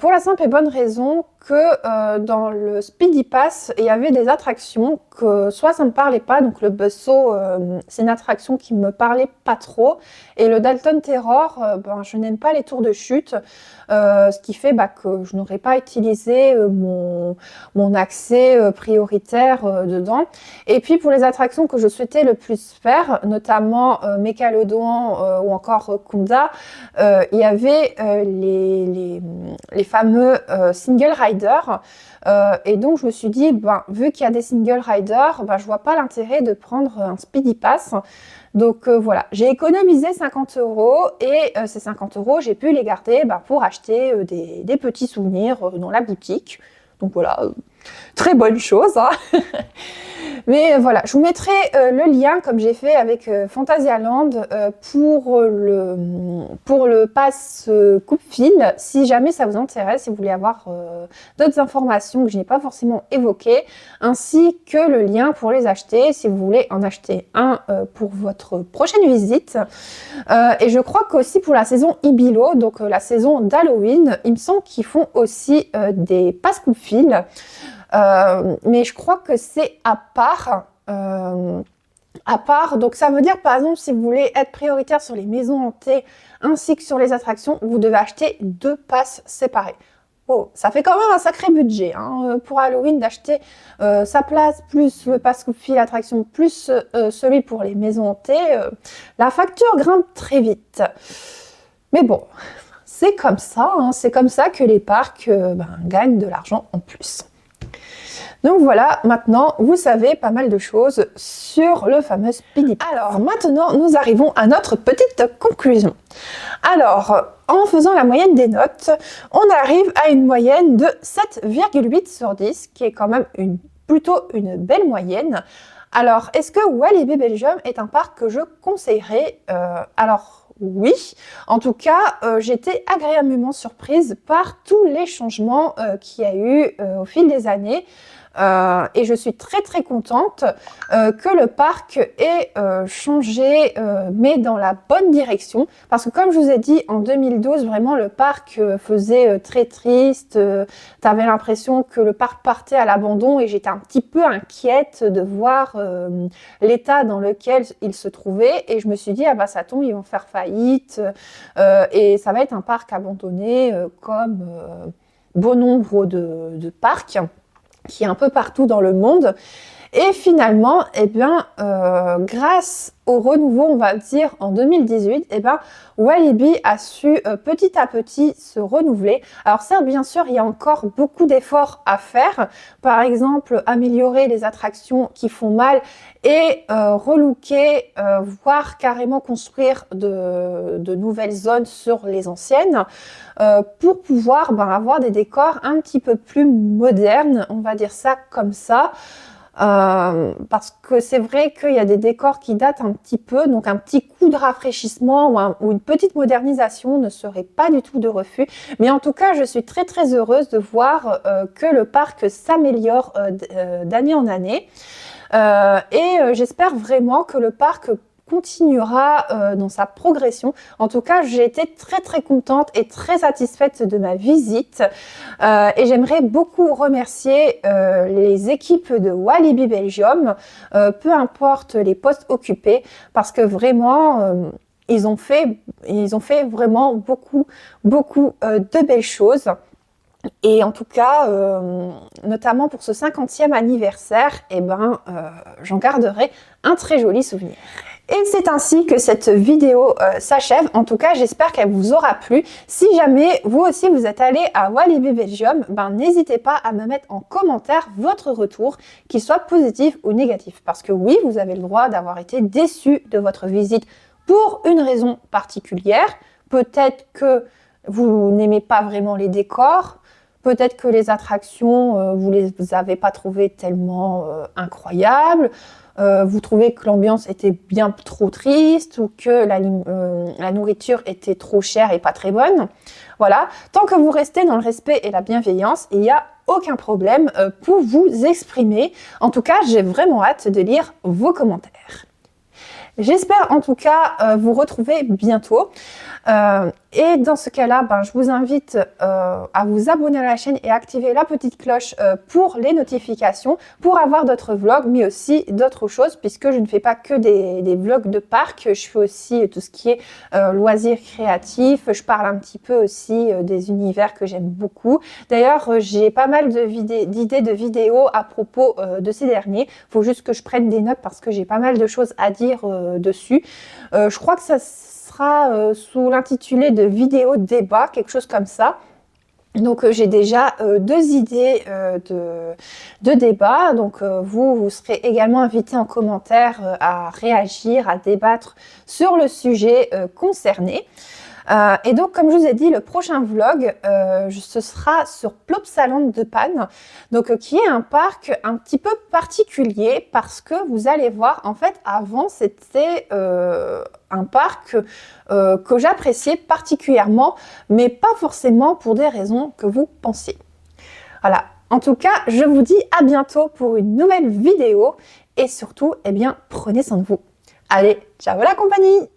Pour la simple et bonne raison que dans le Speedy Pass, il y avait des attractions que soit ça ne me parlait pas, donc le Buzzsaw, c'est une attraction qui ne me parlait pas trop, et le Dalton Terror, je n'aime pas les tours de chute, ce qui fait que je n'aurais pas utilisé mon accès prioritaire dedans. Et puis pour les attractions que je souhaitais le plus faire, notamment Mégalodon ou encore Conda, il y avait les fameux single rider. Et donc je me suis dit, vu qu'il y a des single riders, je vois pas l'intérêt de prendre un Speedy Pass. Donc voilà, j'ai économisé 50 € et ces 50 €, j'ai pu les garder pour acheter des petits souvenirs dans la boutique. Donc voilà, très bonne chose, hein. Mais voilà, je vous mettrai le lien comme j'ai fait avec Phantasialand pour le pass coupe-fil, si jamais ça vous intéresse, si vous voulez avoir d'autres informations que je n'ai pas forcément évoquées, ainsi que le lien pour les acheter si vous voulez en acheter un pour votre prochaine visite. Et je crois qu'aussi pour la saison Ibilo, donc la saison d'Halloween, il me semble qu'ils font aussi des passes coupe-fil. Mais je crois que c'est à part. Donc ça veut dire par exemple si vous voulez être prioritaire sur les maisons hantées ainsi que sur les attractions, vous devez acheter 2 passes séparées. Oh, ça fait quand même un sacré budget pour Halloween d'acheter sa place plus le pass coupe-fil attraction plus celui pour les maisons hantées. La facture grimpe très vite. Mais bon, c'est comme ça, c'est comme ça que les parcs gagnent de l'argent en plus. Donc voilà, maintenant vous savez pas mal de choses sur le fameux Speedy Pass. Alors maintenant nous arrivons à notre petite conclusion. Alors en faisant la moyenne des notes, on arrive à une moyenne de 7,8 sur 10, qui est quand même plutôt une belle moyenne. Alors est-ce que Walibi Belgium est un parc que je conseillerais? Alors oui, en tout cas j'ai été agréablement surprise par tous les changements qu'il y a eu au fil des années. Et je suis très très contente que le parc ait changé, mais dans la bonne direction. Parce que comme je vous ai dit, en 2012, vraiment le parc faisait très triste. Tu avais l'impression que le parc partait à l'abandon et j'étais un petit peu inquiète de voir l'état dans lequel il se trouvait. Et je me suis dit, ça tombe, ils vont faire faillite. Et ça va être un parc abandonné comme bon nombre de parcs qui est un peu partout dans le monde. Et finalement, eh bien, grâce au renouveau, on va dire, en 2018, eh bien, Walibi a su petit à petit se renouveler. Alors certes, bien sûr, il y a encore beaucoup d'efforts à faire. Par exemple, améliorer les attractions qui font mal et relooker, voire carrément construire de nouvelles zones sur les anciennes pour pouvoir avoir des décors un petit peu plus modernes, on va dire ça comme ça. Parce que c'est vrai qu'il y a des décors qui datent un petit peu, donc un petit coup de rafraîchissement ou une petite modernisation ne serait pas du tout de refus. Mais en tout cas, je suis très très heureuse de voir que le parc s'améliore d'année en année. Et j'espère vraiment que le parc continuera dans sa progression. En tout cas, j'ai été très très contente et très satisfaite de ma visite et j'aimerais beaucoup remercier les équipes de Walibi Belgium, peu importe les postes occupés, parce que vraiment ils ont fait vraiment beaucoup de belles choses. Et en tout cas, notamment pour ce 50e anniversaire, eh ben, j'en garderai un très joli souvenir. Et c'est ainsi que cette vidéo s'achève. En tout cas, j'espère qu'elle vous aura plu. Si jamais vous aussi vous êtes allé à Walibi Belgium, ben, n'hésitez pas à me mettre en commentaire votre retour, qu'il soit positif ou négatif. Parce que oui, vous avez le droit d'avoir été déçu de votre visite pour une raison particulière. Peut-être que vous n'aimez pas vraiment les décors. Peut-être que les attractions, vous les avez pas trouvées tellement incroyables. Vous trouvez que l'ambiance était bien trop triste ou que la nourriture était trop chère et pas très bonne. Voilà. Tant que vous restez dans le respect et la bienveillance, il n'y a aucun problème pour vous exprimer. En tout cas, j'ai vraiment hâte de lire vos commentaires. J'espère en tout cas vous retrouver bientôt. Et dans ce cas-là, ben, je vous invite à vous abonner à la chaîne et activer la petite cloche pour les notifications, pour avoir d'autres vlogs, mais aussi d'autres choses, puisque je ne fais pas que des vlogs de parc, je fais aussi tout ce qui est loisirs créatifs, je parle un petit peu aussi des univers que j'aime beaucoup. D'ailleurs, j'ai pas mal d'idées de vidéos à propos de ces derniers, il faut juste que je prenne des notes parce que j'ai pas mal de choses à dire dessus. Je crois que ça sera sous l'intitulé de vidéo débat, quelque chose comme ça. Donc j'ai déjà 2 idées de débat. Donc vous serez également invité en commentaire à réagir, à débattre sur le sujet concerné. Et donc, comme je vous ai dit, le prochain vlog, ce sera sur Plopsaland de Panne, donc qui est un parc un petit peu particulier parce que vous allez voir, en fait, avant, c'était un parc que j'appréciais particulièrement, mais pas forcément pour des raisons que vous pensiez. Voilà. En tout cas, je vous dis à bientôt pour une nouvelle vidéo et surtout, eh bien, prenez soin de vous. Allez, ciao la compagnie!